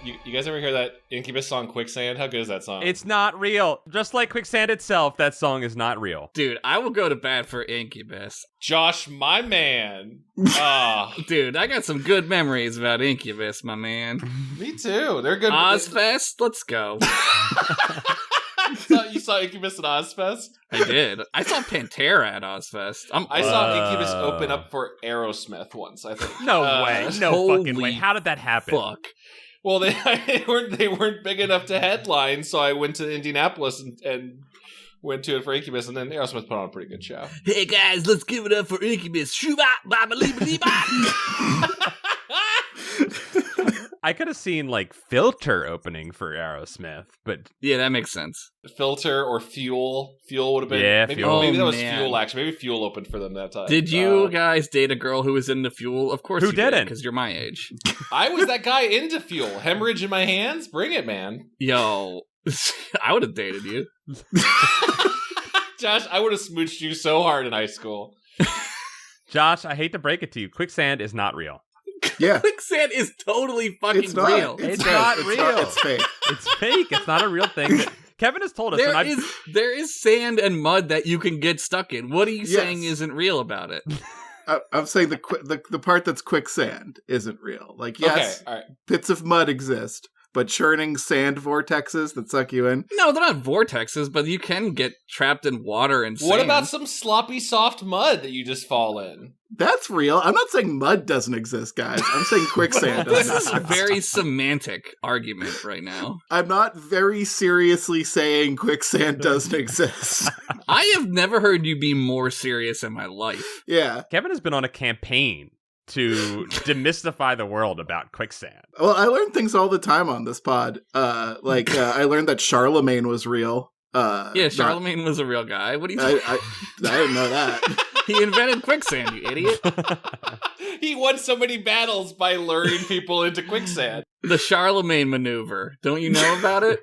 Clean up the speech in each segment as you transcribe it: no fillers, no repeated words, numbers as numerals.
You guys ever hear that Incubus song Quicksand? How good is that song? It's not real. Just like quicksand itself, that song is not real. Dude, I will go to bat for Incubus. Josh, my man. Dude, I got some good memories about Incubus, my man. Me too. They're good. Ozfest, let's go. You saw Incubus at Ozfest? I did. I saw Pantera at Ozfest. I saw Incubus open up for Aerosmith once, I think. No way. No fucking way. How did that happen? Fuck. Well, they weren't big enough to headline, so I went to Indianapolis and went to it for Incubus, and then Aerosmith put on a pretty good show. Hey guys, let's give it up for Incubus. I could have seen like Filter opening for Aerosmith, but yeah, that makes sense. Filter or Fuel. Fuel would have been. Yeah, maybe, Fuel. maybe that was man. Fuel, actually. Maybe Fuel opened for them that time. Did you guys date a girl who was into Fuel? Of course Who you did, didn't? because you're my age. I was that guy into Fuel. Hemorrhage in my hands? Bring it, man. Yo, I would have dated you. Josh, I would have smooched you so hard in high school. Josh, I hate to break it to you, quicksand is not real. Yeah. Quicksand is totally fucking It's not. real. It's not real. It's fake. It's fake. It's not a real thing. Kevin has told us. There is sand and mud that you can get stuck in. What are you Yes. saying isn't real about it? I'm saying the part that's quicksand isn't real. Like, yes, Okay, all right. bits of mud exist, but churning sand vortexes that suck you in. No, they're not vortexes, but you can get trapped in water and sand. What about some sloppy, soft mud that you just fall in? That's real. I'm not saying mud doesn't exist, guys. I'm saying quicksand This doesn't is a exist. very semantic argument right now. I'm not very seriously saying quicksand doesn't exist. I have never heard you be more serious in my life. Yeah. Kevin has been on a campaign to demystify the world about quicksand. Well, I learn things all the time on this pod. I learned that Charlemagne was real. Yeah, Charlemagne was a real guy. What do you I didn't know that. He invented quicksand, you idiot. He won so many battles by luring people into quicksand. The Charlemagne Maneuver. Don't you know about it?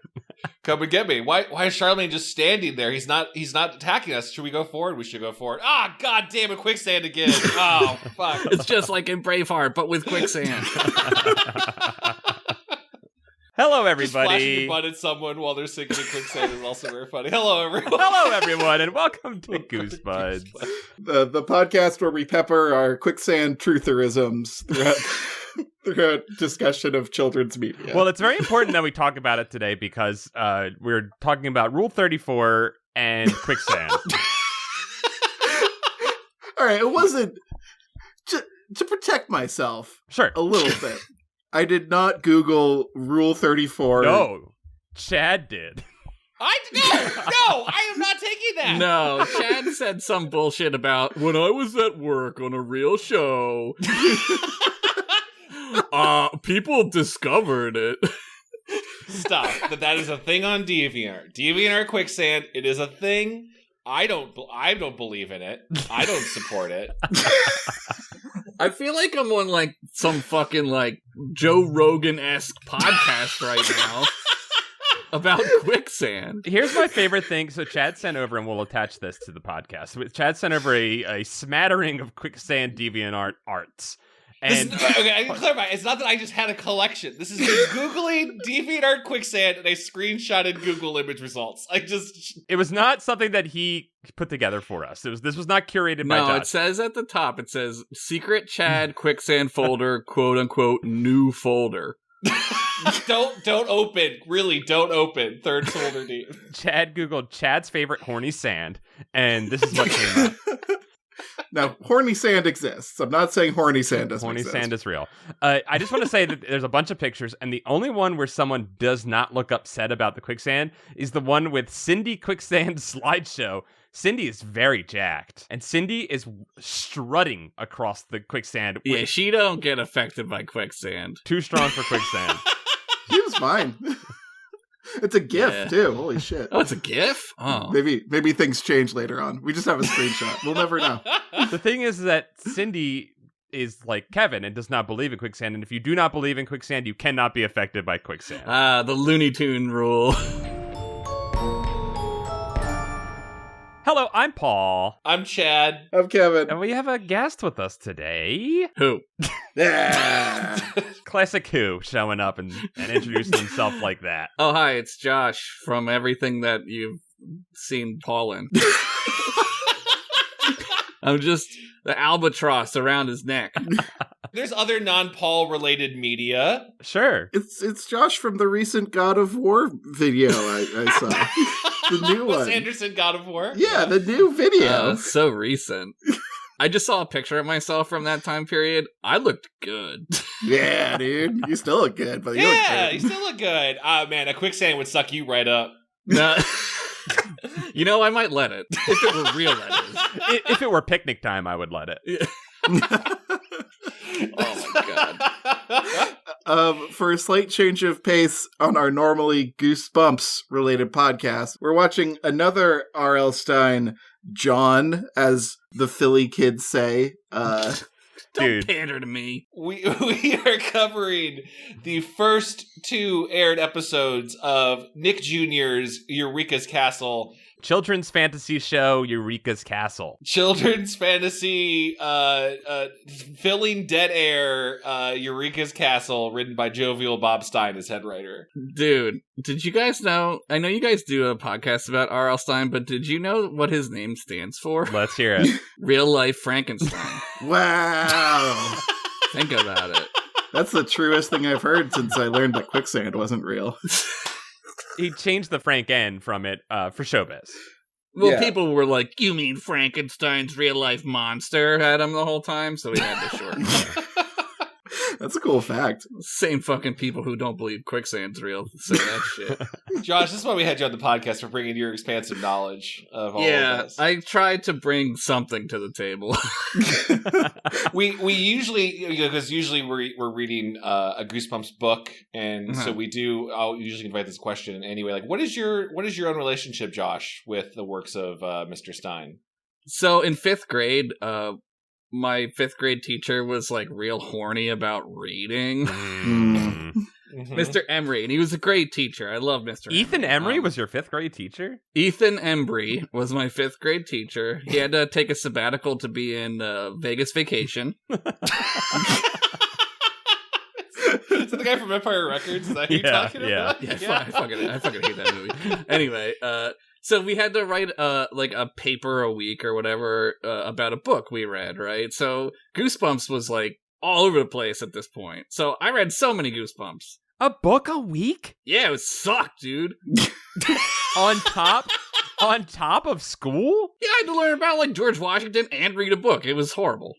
Come and get me. Why is Charlemagne just standing there? He's not attacking us. Should we go forward? We should go forward. Ah, god damn it, quicksand again. Oh, fuck. It's just like in Braveheart, but with quicksand. Hello, Just flashing everybody. your butt at someone while they're sinking in quicksand is also very funny. Hello, everyone. Hello, everyone, and welcome to Goosebuds. The podcast where we pepper our quicksand trutherisms throughout discussion of children's media. Well, it's very important that we talk about it today because we're talking about Rule 34 and quicksand. All right, it wasn't to protect myself Sure. a little bit. I did not Google Rule 34. No, Chad did. No, I am not taking that. No, Chad said some bullshit about when I was at work on a real show. People discovered it. Stop. That is a thing on DeviantArt. DeviantArt quicksand. It is a thing. I don't believe in it. I don't support it. I feel like I'm on like some fucking like Joe Rogan-esque podcast right now about quicksand. Here's my favorite thing. So Chad sent over, and we'll attach this to the podcast. Chad sent over a smattering of quicksand DeviantArt arts. And Okay, I can clarify. It's not that I just had a collection. This is me Googling DeviantArt quicksand and I screenshotted Google image results. it was not something that he put together for us. This was not curated by No, Josh. it says at the top, it says secret Chad quicksand folder, quote unquote, new folder. Don't open. Really, don't open. Third folder deep. Chad Googled Chad's favorite horny sand, and this is what came up. Now, horny sand exists. I'm not saying horny sand doesn't Horny exist. sand is real. I just want to say that there's a bunch of pictures, and the only one where someone does not look upset about the quicksand is the one with Cindy Quicksand slideshow. Cindy is very jacked, and Cindy is strutting across the quicksand. Yeah, she don't get affected by quicksand. Too strong for quicksand. He was fine. It's a GIF, Yeah. too. Holy shit. Oh, it's a GIF? Oh. Maybe things change later on. We just have a screenshot. We'll never know. The thing is that Cindy is like Kevin and does not believe in quicksand, and if you do not believe in quicksand, you cannot be affected by quicksand. The Looney Tune rule. Hello, I'm Paul. I'm Chad. I'm Kevin. And we have a guest with us today. Who? Yeah. Classic Who showing up and introducing himself like that. Oh, hi, it's Josh from everything that you've seen Paul in. I'm just the albatross around his neck. There's other non-Paul related media. Sure. It's Josh from the recent God of War video I saw. The new Wes one. Anderson God of War. Yeah, the new video. So recent. I just saw a picture of myself from that time period. I looked good. Yeah, dude. You still look good, but you look Yeah, good. you still look good. Man, a quicksand would suck you right up. No. You know, I might let it. If it were real, that is. If it were picnic time, I would let it. Oh my god. For a slight change of pace on our normally Goosebumps related podcast, we're watching another R.L. Stine, John, as the Philly kids say. Don't Dude. pander to me. We are covering the first 2 aired episodes of Nick Jr.'s Eureka's Castle. Children's fantasy show, Eureka's Castle. Children's fantasy, filling dead air, Eureka's Castle, written by Jovial Bob Stine as head writer. Dude, did you guys know? I know you guys do a podcast about R.L. Stine, but did you know what his name stands for? Let's hear it. Real life Frankenstein. Wow. Think about it. That's the truest thing I've heard since I learned that quicksand wasn't real. He changed the Frank N from it for showbiz. Well, Yeah. people were like, "You mean Frankenstein's real life monster had him the whole time?" So we had to shorten it. That's a cool fact. Same fucking people who don't believe quicksand's real say that shit. Josh, this is why we had you on the podcast, for bringing your expansive knowledge of all Yeah, of this. I tried to bring something to the table. We usually, because usually we're reading a Goosebumps book, and so I'll usually invite this question anyway. Like, what is your own relationship, Josh, with the works of Mr. Stine? So in 5th grade, my 5th grade teacher was like real horny about reading. Mm-hmm. Mr. Emery, and he was a great teacher. I love Mr. Ethan Emery was your 5th grade teacher? Ethan Embry was my 5th grade teacher. He had to take a sabbatical to be in Vegas Vacation. Is that the guy from Empire Records? Is that who you're talking about? Yeah, I fucking hate that movie. Anyway, so we had to write like a paper a week or whatever about a book we read, right? So Goosebumps was like all over the place at this point. So I read so many Goosebumps. A book a week? Yeah, it sucked, dude. on top of school? Yeah, I had to learn about like George Washington and read a book. It was horrible.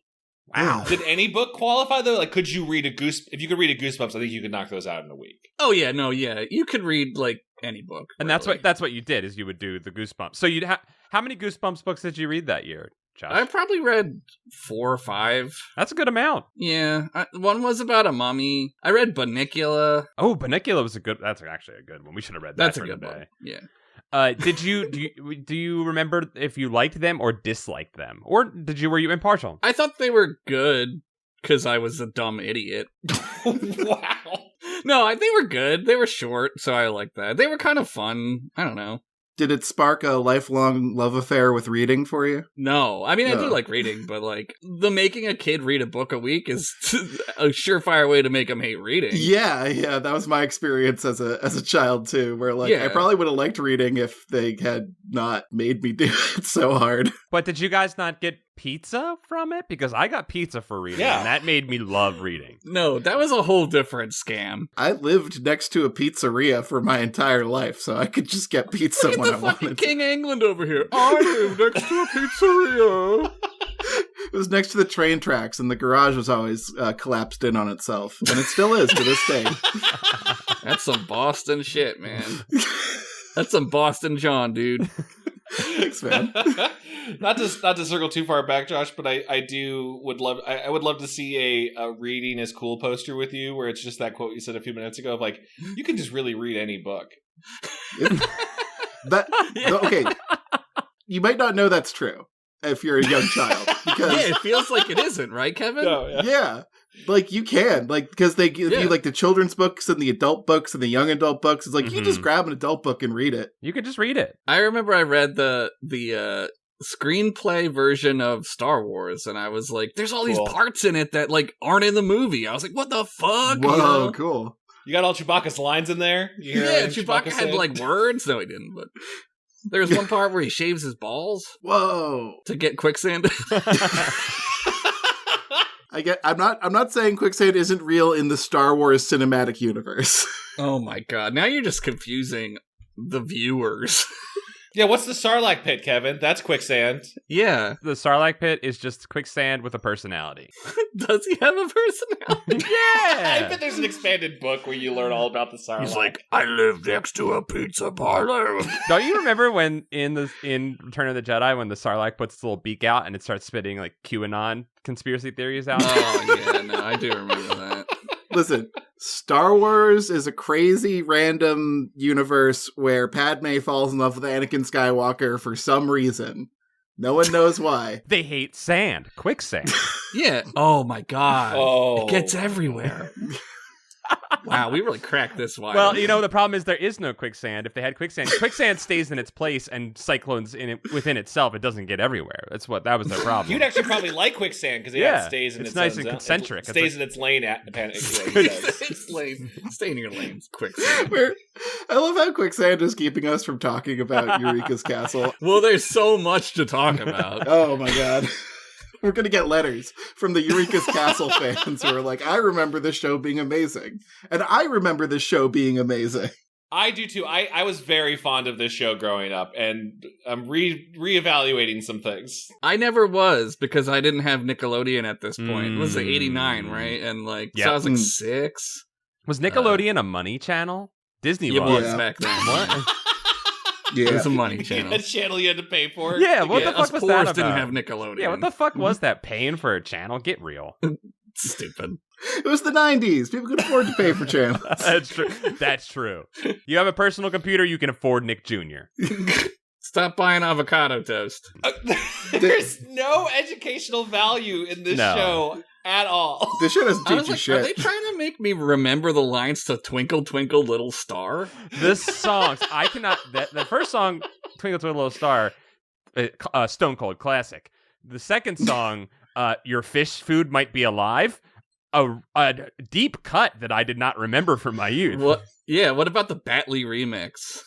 Wow. Did any book qualify though? Like, could you read if you could read a Goosebumps, I think you could knock those out in a week. Oh yeah, no, yeah. You could read like any book. And really. that's what you did, is you would do the Goosebumps. So you'd how many Goosebumps books did you read that year, Josh? I probably read 4 or 5. That's a good amount. Yeah, one was about a mummy. I read Bunnicula. Oh, Bunnicula was that's actually a good one. We should have read that. That's a for good today. one. Yeah. Do you remember if you liked them or disliked them, or were you impartial? I thought they were good because I was a dumb idiot. Wow. No, they were good. They were short, so I liked that. They were kind of fun. I don't know. Did it spark a lifelong love affair with reading for you? No, I mean, I do No. like reading, but like the making a kid read a book a week is a surefire way to make them hate reading. Yeah, that was my experience as a child too, where like Yeah. I probably would have liked reading if they had not made me do it so hard. But did you guys not get pizza from it? Because I got pizza for reading, Yeah. and that made me love reading. No, that was a whole different scam. I lived next to a pizzeria for my entire life, so I could just get pizza Look when at I the fucking wanted. King of England over here. I live next to a pizzeria. It was next to the train tracks, and the garage was always collapsed in on itself, and it still is to this day. That's some Boston shit, man. That's some Boston John, dude. Thanks, man. not to circle too far back, Josh, but I would love to see a reading is cool poster with you, where it's just that quote you said a few minutes ago of like, you can just really read any book. Okay, you might not know that's true if you're a young child, because Yeah, it feels like it isn't, right, Kevin? No, yeah. yeah, like you can, like, because they give Yeah. you like the children's books and the adult books and the young adult books. It's like you Mhm. just grab an adult book and read it. You could just read it. I remember I read the screenplay version of Star Wars, and I was like, there's all these Cool. parts in it that like aren't in the movie. I was like, what the fuck? Whoa, You know? cool. You got all Chewbacca's lines in there? You hear Yeah, anything Chewbacca had saying? like words. No, he didn't, but there's one part where he shaves his balls Whoa. to get quicksand. I'm not saying quicksand isn't real in the Star Wars cinematic universe. Oh my god. Now you're just confusing the viewers. Yeah, what's the Sarlacc pit, Kevin? That's quicksand. Yeah. The Sarlacc pit is just quicksand with a personality. Does he have a personality? I bet there's an expanded book where you learn all about the Sarlacc. I live next to a pizza parlor. Don't you remember when in Return of the Jedi when the Sarlacc puts its little beak out and it starts spitting like QAnon conspiracy theories out? Oh yeah, no, I do remember that. Listen, Star Wars is a crazy random universe where Padme falls in love with Anakin Skywalker for some reason. No one knows why. They hate sand, quicksand. Yeah. Oh my god. Oh. It gets everywhere. Wow, we really cracked this one. Well, the problem is there is no quicksand. If they had quicksand stays in its place and cyclones in it within itself. It doesn't get everywhere. That was their problem. You'd actually probably like quicksand because Yeah, it stays in it's its nice own and zone. concentric. It stays in its lane. it's lame. Stay in your lanes, quicksand. I love how quicksand is keeping us from talking about Eureka's castle. Well, there's so much to talk about. Oh my god. We're going to get letters from the Eureka's Castle fans who are like, I remember this show being amazing. And I remember this show being amazing. I do too. I was very fond of this show growing up, and I'm reevaluating some things. I never was because I didn't have Nickelodeon at this point. It was like 89, right? And so I was like 6. Was Nickelodeon a money channel? Disney It was. was back then. What? It Yeah. was a money channel. A channel you had to pay for. Yeah, what the us fuck was poors that didn't about? have Nickelodeon. Yeah, what the fuck was that? Paying for a channel? Get real. Stupid. It was the 90s. People could afford to pay for channels. That's true. That's true. You have a personal computer, you can afford Nick Jr. Stop buying avocado toast. There's no educational value in this No. show at all. This shit doesn't I was teach you like, shit. are they trying to make me remember the lines to Twinkle Twinkle Little Star? The songs, I cannot. The first song, Twinkle Twinkle Little Star, Stone Cold classic. The second song, Your Fish Food Might Be Alive, a deep cut that I did not remember from my youth. What? Yeah, what about the Batley remix?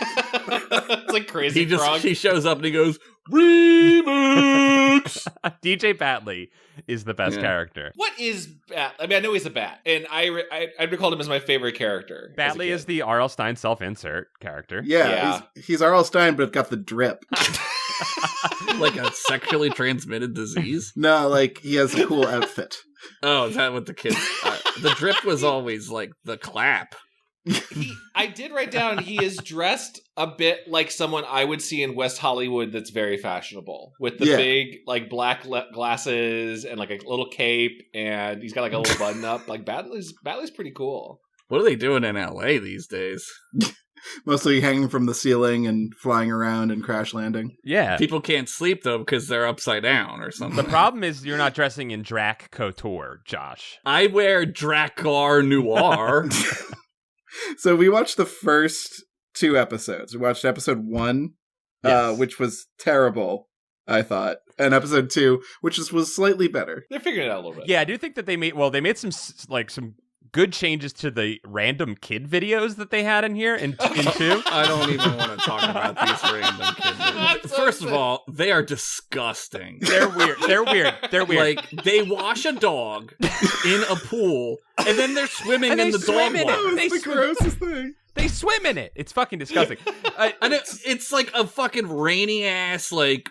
It's like Crazy Frog. He shows up and he goes, remix! DJ Batley is the best Yeah. character. What is Bat? I mean, I know he's a bat, and I'd recall him as my favorite character. as a Batley kid. is the R.L. Stein self-insert character. Yeah. He's R.L. Stein, but got the drip. Like a sexually transmitted disease? No, like, he has a cool outfit. Oh, is that what the kids... the drip was always like the clap. I did write down he is dressed a bit like someone I would see in West Hollywood that's very fashionable with the big like black glasses and like a little cape, and he's got like a little button up. Like Batley's pretty cool. What are they doing in LA these days? Mostly hanging from the ceiling and flying around and crash landing. Yeah. People can't sleep though because they're upside down or something. The problem is you're not dressing in Drac Couture, Josh. I wear Dracar Noir. So we watched the first 2 episodes. We watched episode 1, Yes. which was terrible, I thought, and episode 2, which was slightly better. They're figuring it out a little bit. Yeah, I do think that they made some some good changes to the random kid videos that they had in here in 2. I don't even want to talk about these random kids. First of all, they are disgusting. They're weird. They're weird. They're weird. Like, they wash a dog in a pool, and then they're swimming And in they the dog swim in it. water. They That's the grossest thing. They swim in it. It's fucking disgusting. And it's like a fucking rainy ass like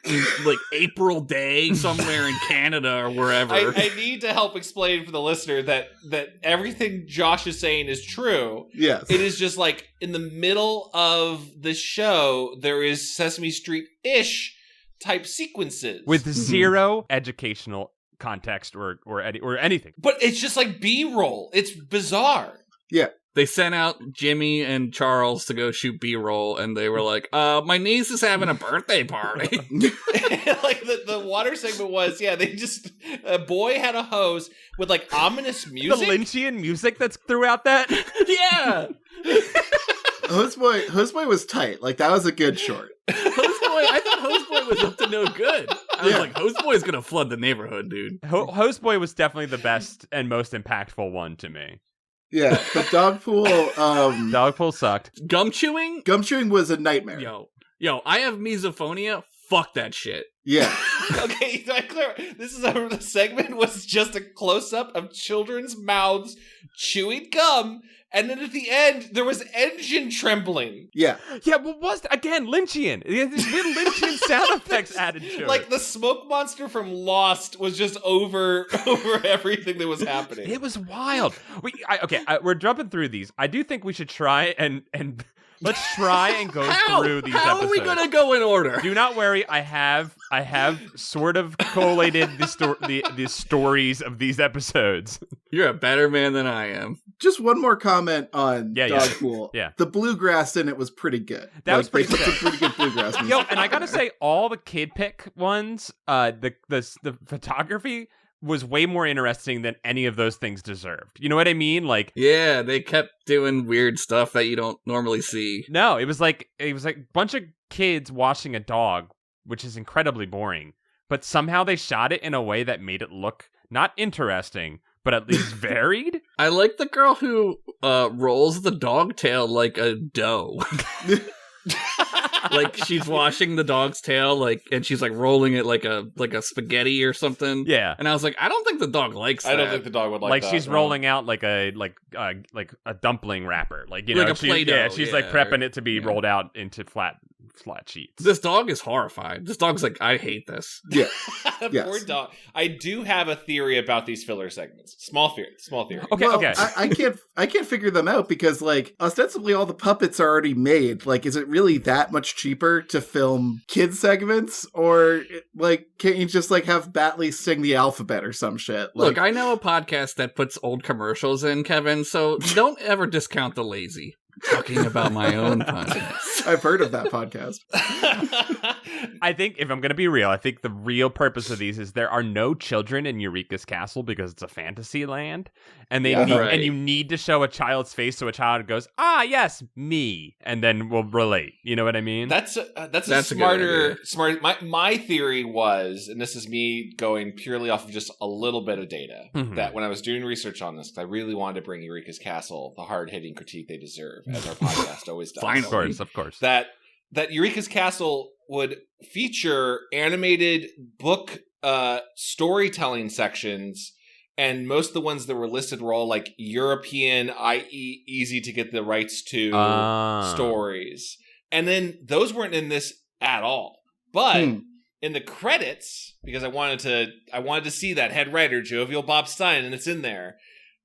April day somewhere in Canada or wherever. I need to help explain for the listener that everything Josh is saying is true. Yes. It is just like in the middle of the show, there is Sesame Street-ish type sequences. with zero educational context or anything. But it's just like B-roll. It's bizarre. They sent out Jimmy and Charles to go shoot B-roll, and they were like, my niece is having a birthday party. Like the water segment was, they just, a boy had a hose with like ominous music. The Lynchian music that's throughout that. Yeah! Hoseboy was tight. Like, that was a good short. Hoseboy, I thought was up to no good. I was like, Host Boy's gonna flood the neighborhood, dude. Host Boy was definitely the best and most impactful one to me. Yeah, but Dogpool, Dogpool sucked. Gum chewing? Gum chewing was a nightmare. Yo, I have misophonia. Fuck that shit. Yeah. Okay, so I clear. This is the segment was just a close up of children's mouths chewing gum, and then at the end there was engine trembling. Yeah. Yeah, but again Lynchian? These weird Lynchian sound effects added to it. Like the smoke monster from Lost was just over everything that was happening. It was wild. We're jumping through these. I do think we should try and let's try and go through these episodes. How are we gonna go in order? Do not worry. I have sort of collated the stories of these episodes. You're a better man than I am. Just one more comment on Dogpool. Yeah. The bluegrass in it was pretty good. That was pretty they good. put some pretty good bluegrass music. Yo, and I gotta say, all the kid pick ones, the photography was way more interesting than any of those things deserved. You know what I mean? Like, yeah, they kept doing weird stuff that you don't normally see. No, it was like a bunch of kids watching a dog, which is incredibly boring. But somehow they shot it in a way that made it look not interesting, but at least varied. I like the girl who rolls the dog tail like a dough. Like she's washing the dog's tail, and she's like rolling it like a spaghetti or something. Yeah, and I was like, I don't think the dog likes that. I don't think the dog would like that. Like she's rolling out like a dumpling wrapper, like a Play-Doh. Yeah, she's like prepping it to be rolled out into flat sheets. This dog is horrified. This dog's like, I hate this. Yeah, poor dog. I do have a theory about these filler segments. Small theory. Okay. I can't figure them out because ostensibly all the puppets are already made. Like, is it really that much cheaper to film kid segments, or can't you just have Batley sing the alphabet or some shit? Look, I know a podcast that puts old commercials in, Kevin, so don't ever discount the lazy. Talking about my own podcast. I've heard of that podcast. I think, if I'm going to be real, I think the real purpose of these is there are no children in Eureeka's castle because it's a fantasy land, and and you need to show a child's face so a child goes, ah, yes, me, and then we'll relate. You know what I mean? That's a smarter. My theory was, and this is me going purely off of just a little bit of data, that when I was doing research on this, because I really wanted to bring Eureeka's castle the hard-hitting critique they deserve, as our podcast always does. Finally. Of course. That Eureeka's castle would feature animated book storytelling sections, and most of the ones that were listed were all European, i.e. easy to get the rights to stories. And then those weren't in this at all. But in the credits, because I wanted to see that head writer, Jovial Bob Stine, and it's in there.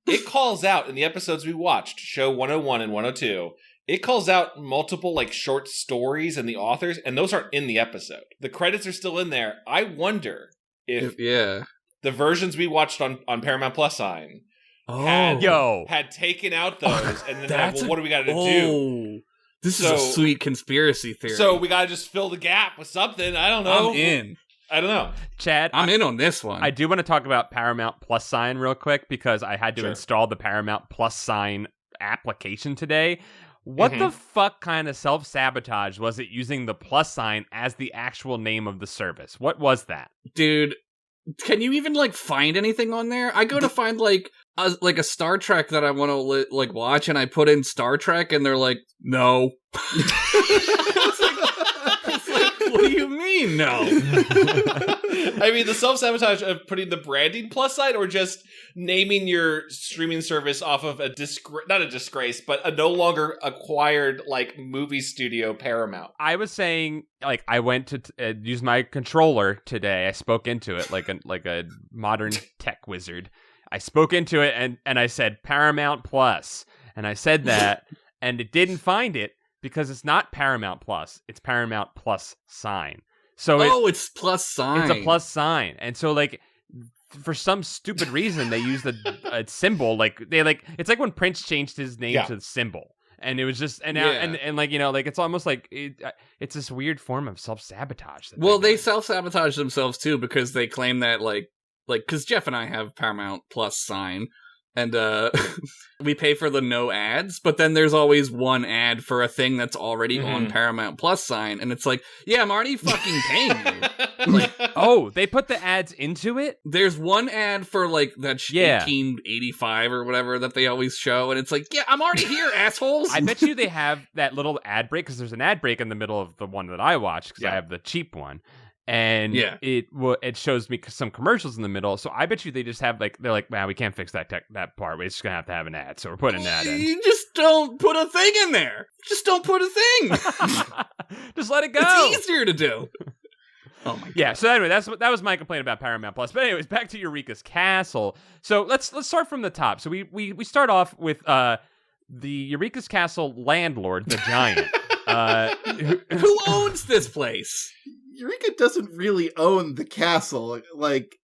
It calls out in the episodes we watched, show 101 and 102, it calls out multiple short stories and the authors, and those aren't in the episode. The credits are still in there. I wonder if the versions we watched on Paramount Plus Sign had taken out those, and then what do we got to do? This is a sweet conspiracy theory. So we got to just fill the gap with something. I don't know. I'm in. I don't know. Chad, I'm in on this one. I do want to talk about Paramount Plus Sign real quick because I had to install the Paramount Plus Sign application today. What the fuck kind of self-sabotage was it using the plus sign as the actual name of the service? What was that? Dude, can you even find anything on there? I go to find a Star Trek that I want to watch, and I put in Star Trek, and they're like, no. It's like, what do you mean, no? I mean, the self-sabotage of putting the branding plus sign, or just naming your streaming service off of not a disgrace, but a no longer acquired movie studio Paramount. I was saying, I went to use my controller today. I spoke into it like a modern tech wizard. I spoke into it and I said Paramount Plus, and I said that, and it didn't find it because it's not Paramount Plus. It's Paramount Plus Sign. So it's plus sign. It's a plus sign, and so for some stupid reason they used a symbol. It's like when Prince changed his name to the symbol, and it was just it's almost like it's this weird form of self-sabotage. Well, they self-sabotage themselves too because they claim that because Jeff and I have Paramount Plus Sign, And we pay for the no ads, but then there's always one ad for a thing that's already on Paramount Plus sign, and it's like, yeah, I'm already fucking paying you. Like, oh, they put the ads into it? there's one ad for like that 1885 or whatever that they always show, and it's like, yeah, I'm already here, assholes. I bet you they have that little ad break, because there's an ad break in the middle of the one that I watch, because I have the cheap one. And it shows me some commercials in the middle. So I bet you they just have they're like, man, we can't fix that part. We're just gonna have an ad. So we're putting an ad in. You just don't put a thing in there. Just don't put a thing. Just let it go. It's easier to do. Oh my god. Yeah. So anyway, that was my complaint about Paramount Plus. But anyways, back to Eureka's castle. So let's start from the top. So we start off with the Eureka's castle landlord, the giant. Who owns this place? Eureeka doesn't really own the castle. Like,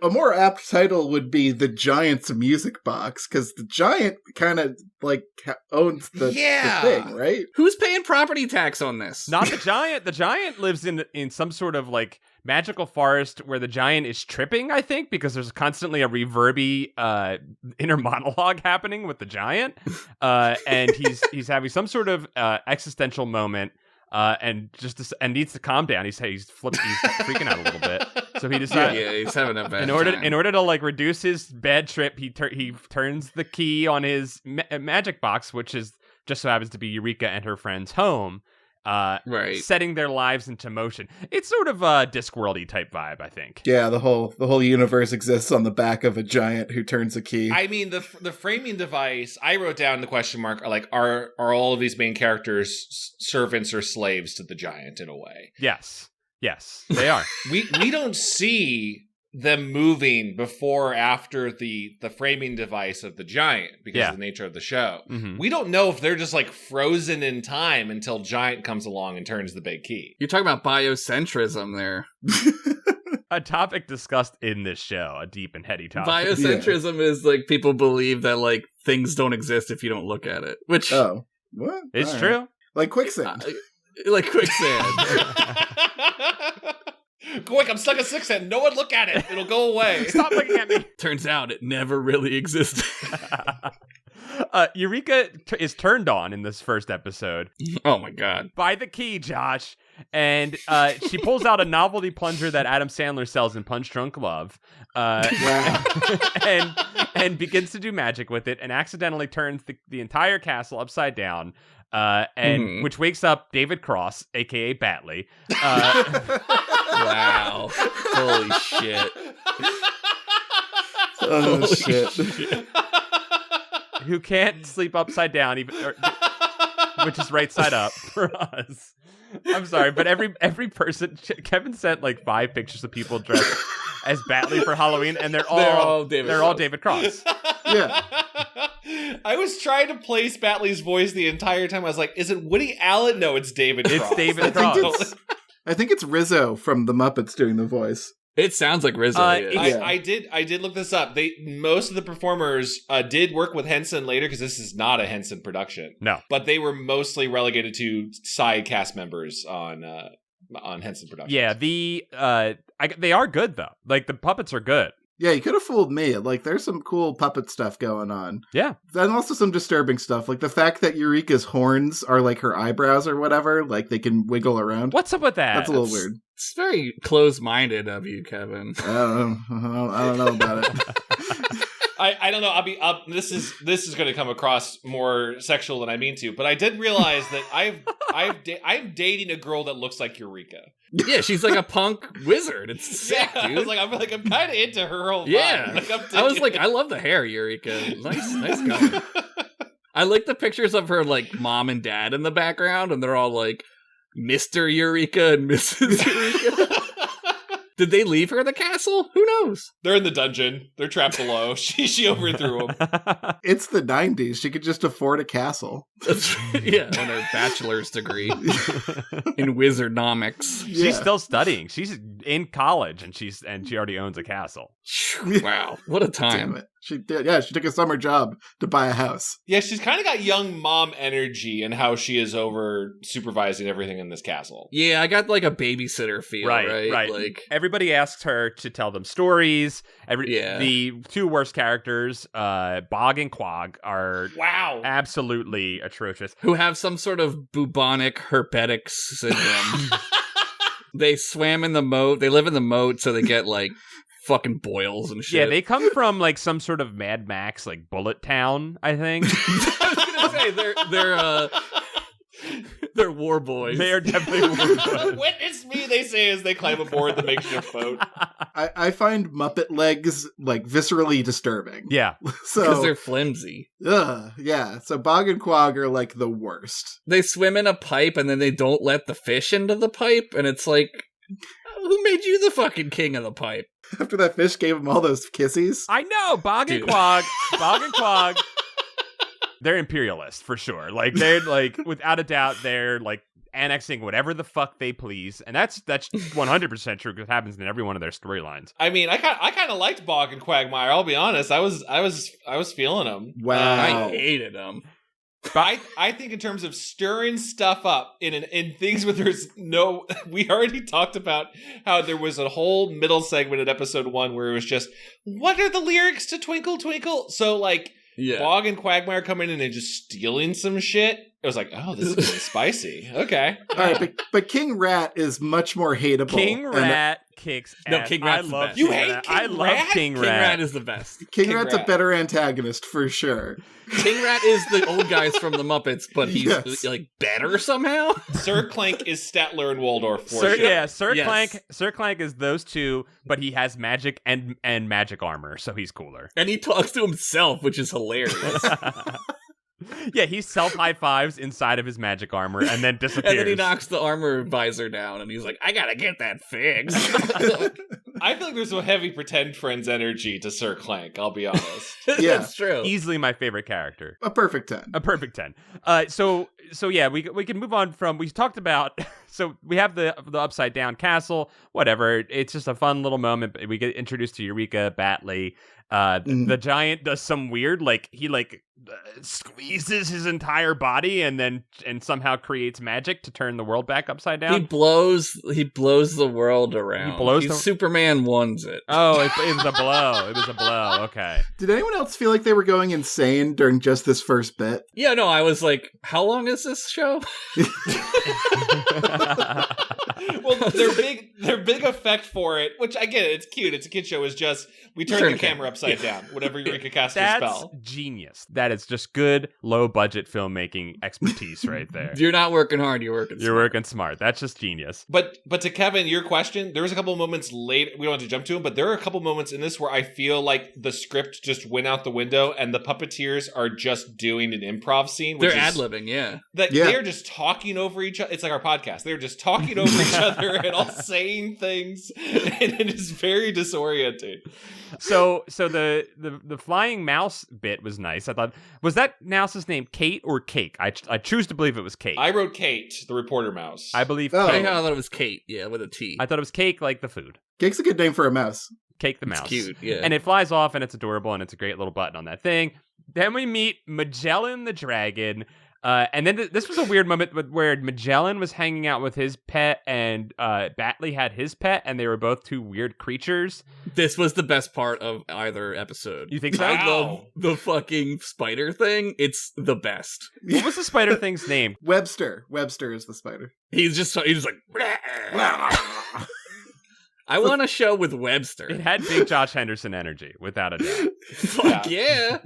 a more apt title would be the Giant's music box, because the Giant kind of, like, owns the thing, right? Who's paying property tax on this? Not the Giant. The Giant lives in some sort of, like, magical forest where the Giant is tripping, I think, because there's constantly a reverby inner monologue happening with the Giant. And he's having some sort of existential moment. And needs to calm down. He's freaking out a little bit. So he decides, he's having a bad in order to like reduce his bad trip, he turns the key on his magic box, which is just so happens to be Eureeka and her friend's home. Right, setting their lives into motion. It's sort of a Discworld-y type vibe, I think. Yeah, the whole universe exists on the back of a giant who turns a key. I mean, the framing device, I wrote down the question mark, like, are all of these main characters servants or slaves to the giant in a way? Yes, they are. we don't see them moving before or after the framing device of the giant because of the nature of the show. Mm-hmm. We don't know if they're just like frozen in time until Giant comes along and turns the big key. You're talking about biocentrism there. A topic discussed in this show, a deep and heady topic. Biocentrism is like people believe that like things don't exist if you don't look at it, which what? It's true. Like quicksand. Like quicksand. Quick, I'm stuck in quicksand. No one look at it. It'll go away. Stop looking at me. Turns out it never really existed. Eureeka is turned on in this first episode. Oh my god. By the key, Josh. And she pulls out a novelty plunger that Adam Sandler sells in Punch Drunk Love. And begins to do magic with it and accidentally turns the entire castle upside down. Which wakes up David Cross, aka Batley. Wow. Holy shit. Oh, shit. Who can't sleep upside down, which is right side up for us. I'm sorry, but every person, Kevin sent like 5 pictures of people dressed as Batley for Halloween, and they're all David Cross. Yeah. I was trying to place Batley's voice the entire time. I was like, is it Woody Allen? No, it's David Cross. It's David Cross. I think it's Rizzo from The Muppets doing the voice. It sounds like Rizzo. I did look this up. Most of the performers did work with Henson later because this is not a Henson production. No, but they were mostly relegated to side cast members on Henson Productions. Yeah, they are good though. Like the puppets are good. Yeah, you could have fooled me. Like, there's some cool puppet stuff going on. Yeah. And also some disturbing stuff. Like, the fact that Eureka's horns are, like, her eyebrows or whatever. Like, they can wiggle around. What's up with that? That's a little weird. It's very close-minded of you, Kevin. I don't know about it. I don't know. This is going to come across more sexual than I mean to, but I did realize that I'm dating a girl that looks like Eureeka. Yeah, she's like a punk wizard. It's sick, dude. I'm kind of into her whole vibe. Yeah, I was like, I love the hair, Eureeka. Nice going. I like the pictures of her like mom and dad in the background, and they're all like Mr. Eureeka and Mrs. Eureeka. Did they leave her the castle? Who knows? They're in the dungeon. They're trapped below. She overthrew them. It's the 90s. She could just afford a castle. Yeah, on her bachelor's degree in wizardomics. Yeah. She's still studying. She's in college, and she already owns a castle. Wow, what a time! She did. Yeah, she took a summer job to buy a house. Yeah, she's kind of got young mom energy and how she is over supervising everything in this castle. Yeah, I got like a babysitter feel, right? Like everybody asks her to tell them stories. The two worst characters, Bog and Quag, are absolutely atrocious. Who have some sort of bubonic herpetic syndrome. They swam in the moat. They live in the moat, so they get like fucking boils and shit. Yeah, they come from like some sort of Mad Max, like Bullet Town, I think. I was gonna say they're war boys. They are definitely war boys. Witness me, they say as they climb aboard the makeshift boat. I find Muppet legs like viscerally disturbing. Yeah, so because they're flimsy. Yeah. So Bog and Quag are like the worst. They swim in a pipe and then they don't let the fish into the pipe, and it's like, who made you the fucking king of the pipe? After that fish gave him all those kissies. I know, Bog and Quag. They're imperialist for sure. Like they're like, without a doubt, they're like annexing whatever the fuck they please, and that's 100% true because it happens in every one of their storylines. I mean, I kind of liked Bog and Quagmire. I'll be honest. I was feeling them. Wow, I hated them. But I think in terms of stirring stuff up in things where there's no, we already talked about how there was a whole middle segment in episode 1 where it was just, what are the lyrics to Twinkle Twinkle? So like, Bog and Quagmire coming in and just stealing some shit. It was like, oh, this is really spicy. Okay. All right, but King Rat is much more hateable. King Rat kicks ass. No, King Rat's the best. You hate King I love Rat? King Rat. King Rat is the best. King Rat's a better antagonist for sure. King Rat is the old guys from the Muppets, but he's like better somehow. Sir Clank is Statler and Waldorf for sure. Yeah, Sir Clank is those two, but he has magic and magic armor, so he's cooler. And he talks to himself, which is hilarious. Yeah, he self-high fives inside of his magic armor and then disappears. And then he knocks the armor visor down, and he's like, I gotta get that fixed. I feel like there's some heavy pretend friends energy to Sir Clank, I'll be honest. Yeah. That's true. Easily my favorite character. A perfect 10. A perfect 10. So yeah, we can move on from, we talked about, so we have the upside down castle, whatever. It's just a fun little moment. We get introduced to Eureeka, Batley. The giant does some weird, like, he squeezes his entire body and somehow creates magic to turn the world back upside down. He blows the world around. Superman wins it. Oh, it was a blow. It was a blow. Okay. Did anyone else feel like they were going insane during just this first bit? Yeah, no, I was like, how long is this show? Well, their big effect for it, which I get it, it's cute, it's a kid show, is just we turn the camera upside down whenever Eureeka casts her spell. That's genius. That is just good low budget filmmaking expertise right there. You're not working hard, you're working smart. You're working smart. That's just genius. But to Kevin, your question, there was a couple of moments late, we don't have to jump to them, but there are a couple of moments in this where I feel like the script just went out the window and the puppeteers are just doing an improv scene. They're ad-libbing, yeah. They're just talking over each other. It's like our podcast. They're just talking over each other and all saying things, and it is very disorienting. So the flying mouse bit was nice. I thought, was that mouse's name Kate or Cake? I choose to believe it was Kate. I wrote Kate, the reporter mouse. I believe I Kate. thought it was Kate, yeah, with a T. I thought it was Cake, like the food. Cake's a good name for a mouse. Cake the mouse. It's cute, yeah. And it flies off and it's adorable and it's a great little button on that thing. Then we meet Magellan the dragon. And then this was a weird moment where Magellan was hanging out with his pet and Batley had his pet, and they were both two weird creatures. This was the best part of either episode. You think so? I love the fucking spider thing. It's the best. What was the spider thing's name? Webster. Webster is the spider. He's just like... I want a show with Webster. It had big Josh Henderson energy, without a doubt. Fuck yeah.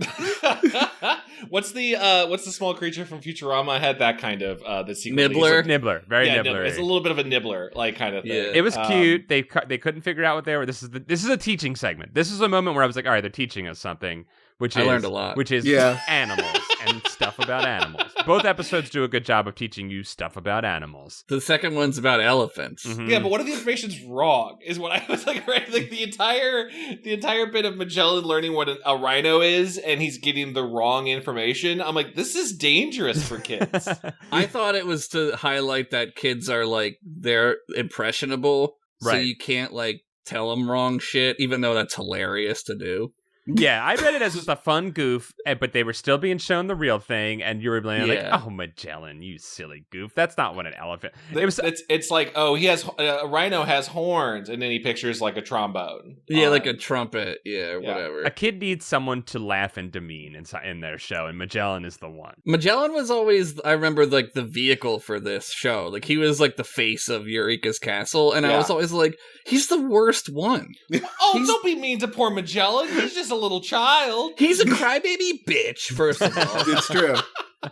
What's the small creature from Futurama? I had that kind of the secret. Nibbler. Nibbler. Very nibbler. It's a little bit of a nibbler like kind of thing. Yeah. It was cute. They couldn't figure out what they were. This is a teaching segment. This is a moment where I was like, all right, they're teaching us something. I learned a lot. Which is animals and stuff about animals. Both episodes do a good job of teaching you stuff about animals. The second one's about elephants. Mm-hmm. Yeah, but what if the information's wrong? Is what I was like, right? Like the entire bit of Magellan learning what a rhino is, and he's getting the wrong information. I'm like, this is dangerous for kids. I thought it was to highlight that kids are like, they're impressionable, so right. you can't like tell them wrong shit, even though that's hilarious to do. Yeah, I read it as just a fun goof, but they were still being shown the real thing, and you were like, "Oh, Magellan, you silly goof! That's not what an elephant." It's like, oh, he has a rhino has horns, and then he pictures like a trombone. Yeah, like a trumpet. Yeah, whatever. A kid needs someone to laugh and demean in their show, and Magellan is the one. Magellan was always, I remember, like the vehicle for this show. Like he was like the face of Eureeka's castle, and I was always like, he's the worst one. Don't be mean to poor Magellan. He's just a little child. He's a crybaby bitch, first of all. It's true.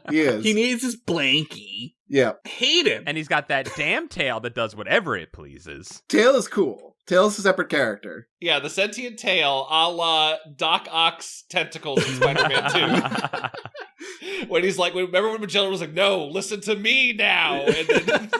He is. He needs his blankie. Yeah. Hate him. And he's got that damn tail that does whatever it pleases. Tail is cool. Tail's a separate character. Yeah, the sentient tail, a la Doc Ock's tentacles in Spider-Man 2. When he's like, remember when Magellan was like, no, listen to me now. And then...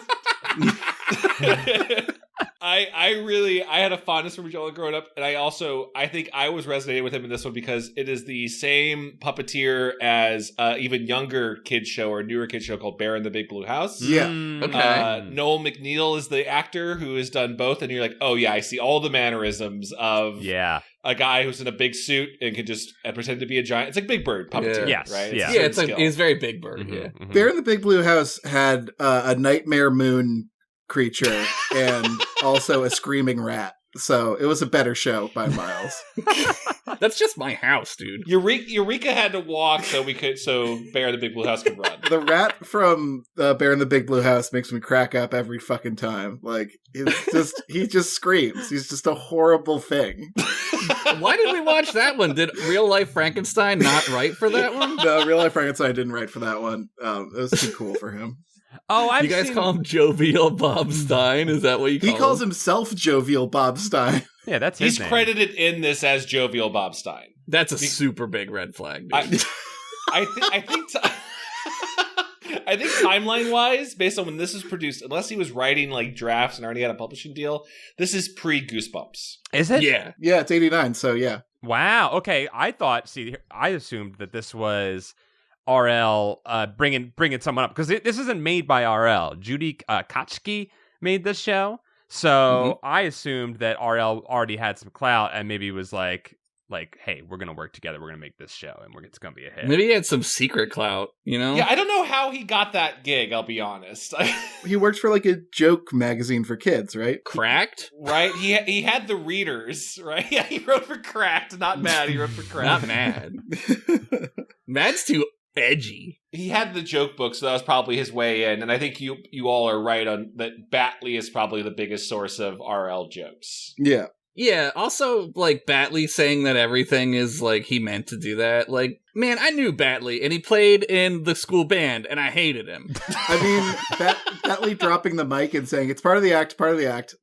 I had a fondness for Magellan growing up, and I think I was resonating with him in this one because it is the same puppeteer as even younger kids show or newer kids show called Bear in the Big Blue House. Yeah. Okay. Noel McNeil is the actor who has done both, and you're like, oh yeah, I see all the mannerisms of a guy who's in a big suit and can just pretend to be a giant. It's like Big Bird puppeteer, right? It's very Big Bird. Mm-hmm, yeah. Mm-hmm. Bear in the Big Blue House had a nightmare moon creature and also a screaming rat. So it was a better show by miles. That's just my house, dude. Eureeka had to walk so Bear in the Big Blue House could run. The rat from Bear in the Big Blue House makes me crack up every fucking time. Like, he just screams. He's just a horrible thing. Why did we watch that one? Did Real Life Frankenstein not write for that one? No, Real Life Frankenstein didn't write for that one. It was too cool for him. Oh, you guys call him Jovial Bob Stine? Is that what you call him? He calls himself Jovial Bob Stine. Yeah, that's his name. He's credited in this as Jovial Bob Stine. That's a super big red flag, dude. I think timeline-wise, based on when this was produced, unless he was writing like drafts and already had a publishing deal, this is pre-Goosebumps. Is it? Yeah. Yeah, it's 89, so yeah. Wow. Okay, I assumed that this was RL bringing someone up because this isn't made by RL. Judy Kotchke made this show, so I assumed that RL already had some clout and maybe was like, hey, we're gonna work together, we're gonna make this show, and it's gonna be a hit. Maybe he had some secret clout, you know? Yeah, I don't know how he got that gig. I'll be honest. He works for like a joke magazine for kids, right? Cracked, right? He had the readers, right? Yeah, he wrote for Cracked, not Mad. He wrote for Cracked, not Mad. Mad's too edgy. He had the joke book, so that was probably his way in. And I think you all are right on that. Batley is probably the biggest source of RL jokes. Yeah. Yeah, also, like, Batley saying that everything is, like, he meant to do that. Like, man, I knew Batley, and he played in the school band, and I hated him. I mean, Batley dropping the mic and saying, it's part of the act,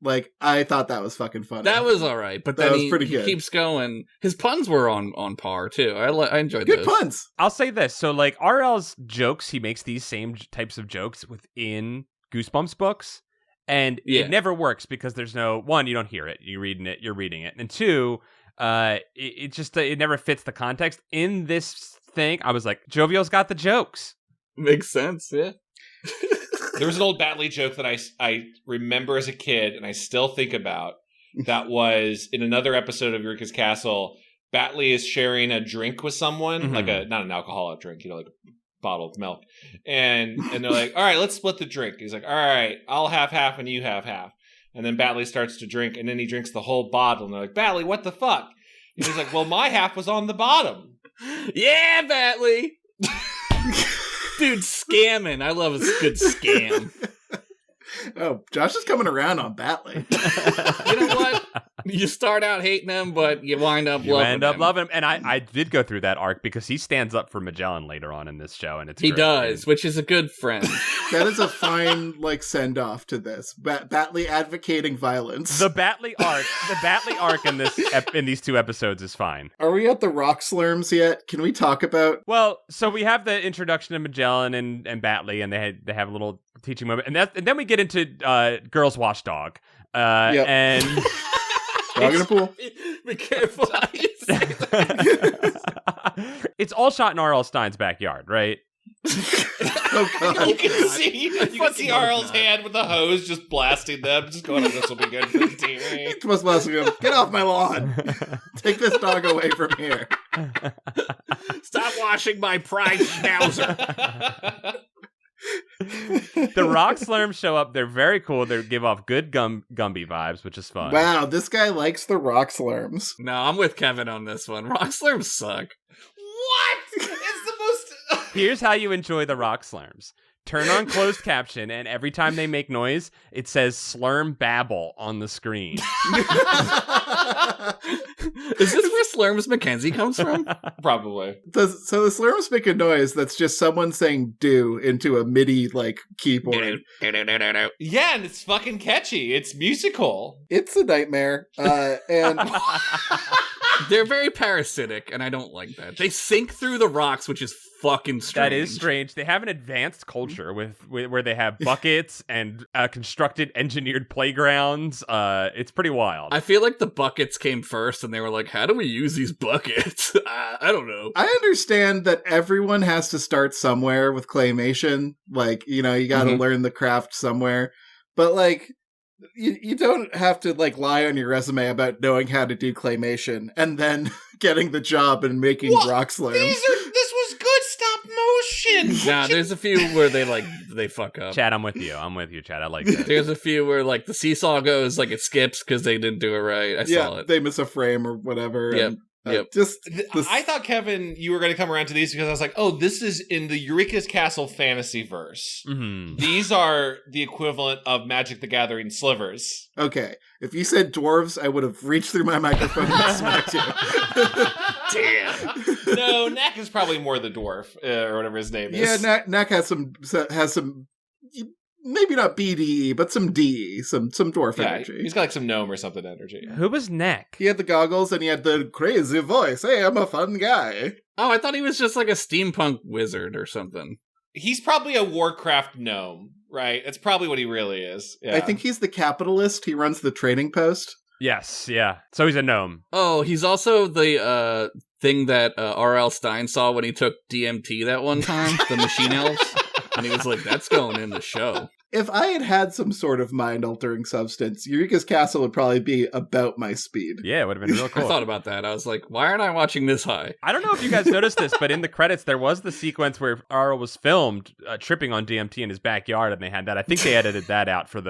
like, I thought that was fucking funny. That was alright, but then he keeps going. His puns were on par, too. I enjoyed Good those. puns! I'll say this, so, like, RL's jokes, he makes these same types of jokes within Goosebumps books. And it never works because there's no, one, you don't hear it. You're reading it. And two, it never fits the context. In this thing, I was like, Jovial's got the jokes. Makes sense, yeah. There was an old Batley joke that I remember as a kid and I still think about. That was in another episode of Eureka's Castle. Batley is sharing a drink with someone, like not an alcoholic drink, like a bottle of milk, and they're like, all right, let's split the drink. He's like, all right, I'll have half and you have half. And then Batley starts to drink, and then he drinks the whole bottle, and they're like, Batley, what the fuck? And he's like, well, my half was on the bottom. Yeah, Batley. Dude, scamming. I love a good scam. Oh, Josh is coming around on Batley. You know what? You start out hating him, but you wind up loving him. And I did go through that arc because he stands up for Magellan later on in this show, and it's he great. does, which is a good friend. That is a fine send off to this. Batley advocating violence. The Batley arc in these two episodes is fine. Are we at the rock slurms yet? Can we talk about? Well, so we have the introduction of Magellan and Batley, and they have a little teaching moment, and then we get into Girls Wash Dog, and. Dog in a pool. Be careful how you say that. It's all shot in R.L. Stine's backyard, right? Oh god. You can see RL's hand with the hose just blasting them, just going, this will be good for the TV. Just blasting him. Get off my lawn. Take this dog away from here. Stop washing my pride schnauzer. The rock slurms show up. They're very cool. They give off good Gumby vibes, which is fun. Wow, this guy likes the rock slurms. No, I'm with Kevin on this one. Rock slurms suck. What? It's the most... Here's how you enjoy the rock slurms. Turn on closed caption, and every time they make noise, it says Slurm Babble on the screen. Is this where Slurms Mackenzie comes from? Probably. So the slurms make a noise that's just someone saying do into a MIDI keyboard. Yeah, and it's fucking catchy. It's musical. It's a nightmare. And They're very parasitic, and I don't like that. They sink through the rocks, which is fucking strange. That is strange. They have an advanced culture with where they have buckets and constructed, engineered playgrounds. It's pretty wild. I feel like the buckets came first, and they were like, how do we use these buckets? I don't know. I understand that everyone has to start somewhere with claymation. You got to learn the craft somewhere. But, you don't have to lie on your resume about knowing how to do claymation and then getting the job and making rock slams. This was good stop motion. Nah, there's a few where they fuck up. Chad, I'm with you. Chad. I like that. There's a few where the seesaw goes it skips because they didn't do it right. I saw it. They miss a frame or whatever. Yep. Yep. I thought, Kevin, you were going to come around to these because I was like, oh, this is in the Eureka's Castle fantasy verse. Mm-hmm. These are the equivalent of Magic the Gathering slivers. Okay. If you said dwarves, I would have reached through my microphone and smacked you. Damn. No, Knack is probably more the dwarf, or whatever his name is. Yeah, Knack has some maybe not BDE, but some DE, some dwarf energy. He's got some gnome or something energy. Who was Neck? He had the goggles and he had the crazy voice. Hey, I'm a fun guy. Oh, I thought he was just a steampunk wizard or something. He's probably a Warcraft gnome, right? That's probably what he really is. Yeah. I think he's the capitalist. He runs the trading post. Yes, yeah. So he's a gnome. Oh, he's also the thing that R.L. Stine saw when he took DMT that one time, the machine elves. And he was like, that's going in the show. If I had some sort of mind-altering substance, Eureka's Castle would probably be about my speed. Yeah, it would have been real cool. I thought about that. I was like, why aren't I watching this high? I don't know if you guys noticed this, but in the credits, there was the sequence where Arl was filmed tripping on DMT in his backyard, and they had that. I think they edited that out for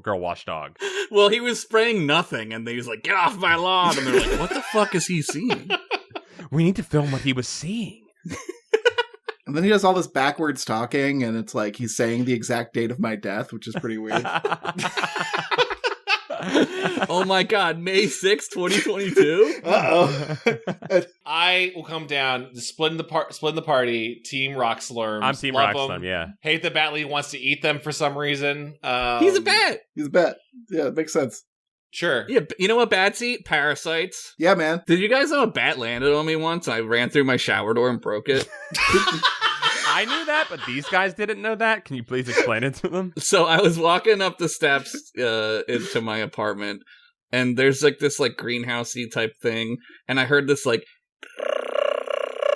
Girl Wash Dog. Well, he was spraying nothing, and he was like, get off my lawn. And they're like, what the fuck is he seeing? We need to film what he was seeing. And then he does all this backwards talking, and it's like he's saying the exact date of my death, which is pretty weird. Oh my god, May 6th, 2022? Uh-oh. I will come down, splitting the party, Team Rock Slurms. I'm Team Rock Slurm, yeah. Hate that Batley wants to eat them for some reason. He's a bat! He's a bat. Yeah, it makes sense. Sure. Yeah, you know what bats eat? Parasites. Yeah, man. Did you guys know a bat landed on me once? I ran through my shower door and broke it. I knew that, but these guys didn't know that. Can you please explain it to them? So I was walking up the steps into my apartment, and there's this greenhousey type thing, and I heard this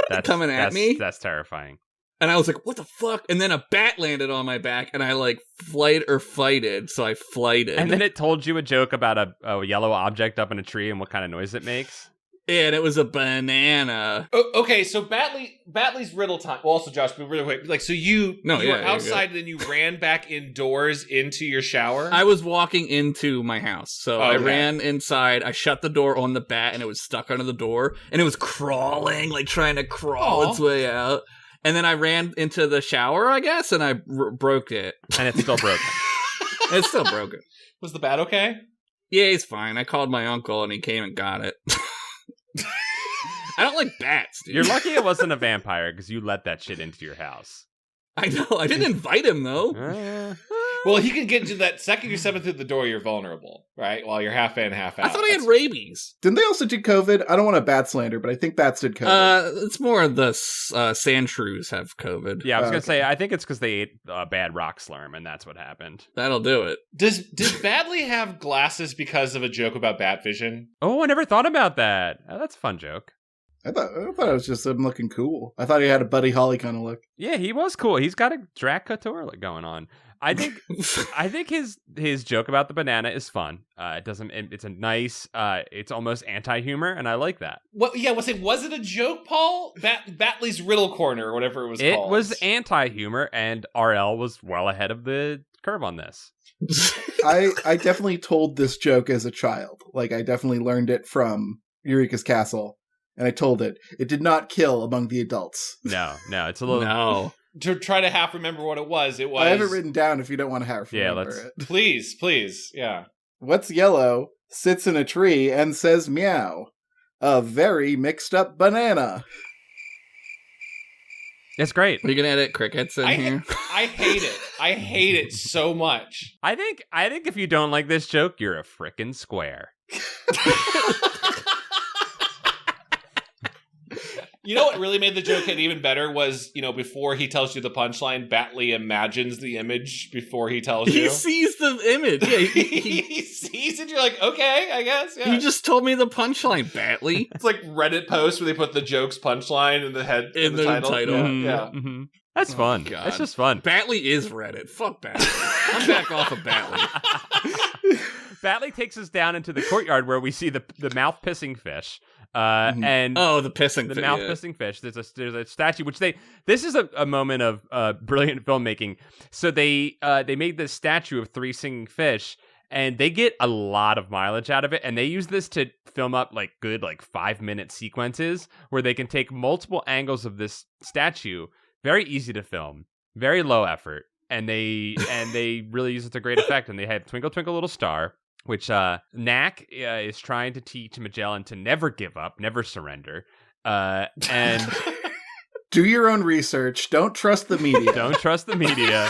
that's coming at me. That's terrifying. And I was like, what the fuck? And then a bat landed on my back, and I fighted, so I flighted. And then it told you a joke about a yellow object up in a tree and what kind of noise it makes. Yeah, and it was a banana. Oh, okay, so Batley's riddle time. Well, also, Josh, but really quick, so you were outside and then you ran back indoors into your shower? I was walking into my house, so I ran inside. I shut the door on the bat, and it was stuck under the door, and it was crawling, trying to crawl its way out. And then I ran into the shower, I guess, and I broke it. And it's still broken. It's still broken. Was the bat okay? Yeah, he's fine. I called my uncle, and he came and got it. I don't like bats, dude. You're lucky it wasn't a vampire, because you let that shit into your house. I know. I didn't invite him, though. Well, he can get into that second you're stepping through the door, you're vulnerable, right? While you're half in, half out. I thought he had rabies. Didn't they also do COVID? I don't want to bat slander, but I think bats did COVID. It's more of the sand shrews have COVID. Yeah, I was going to say, I think it's because they ate a bad rock slurm, and that's what happened. That'll do it. Does Badley have glasses because of a joke about bat vision? Oh, I never thought about that. Oh, that's a fun joke. I thought it was just him looking cool. I thought he had a Buddy Holly kind of look. Yeah, he was cool. He's got a Drac Couture look going on. I think his joke about the banana is fun. It's a nice, it's almost anti-humor, and I like that. What? Yeah, was it a joke, Paul? Batley's Riddle Corner or whatever it was called. It was anti-humor, and RL was well ahead of the curve on this. I definitely told this joke as a child. Like, I definitely learned it from Eureeka's Castle, and I told it. It did not kill among the adults. No, it's a little... No. To try to half remember what it was. I have it written down if you don't want to half remember it. Please, yeah. What's yellow, sits in a tree, and says meow? A very mixed up banana. It's great. Are you gonna edit crickets in here? I hate it. I hate it so much. I think if you don't like this joke, you're a frickin' square. You know what really made the joke hit even better was, before he tells you the punchline, Batley imagines the image before he tells you. He sees the image. Yeah, he sees it. You're like, okay, I guess. Yeah. You just told me the punchline, Batley. It's like Reddit posts where they put the joke's punchline in the head in the title. Yeah. Mm-hmm. That's fun. God. That's just fun. Batley is Reddit. Fuck Batley. I'm back off of Batley. Batley takes us down into the courtyard where we see the mouth pissing fish. And the pissing the fish. mouth pissing fish. There's a statue which this is a moment of brilliant filmmaking. So they made this statue of 3 singing fish, and they get a lot of mileage out of it, and they use this to film up good 5-minute sequences where they can take multiple angles of this statue. Very easy to film, very low effort, and they really use it to great effect. And they had Twinkle Twinkle Little Star, which Knack is trying to teach Magellan to never give up, never surrender, and do your own research. Don't trust the media. Don't trust the media.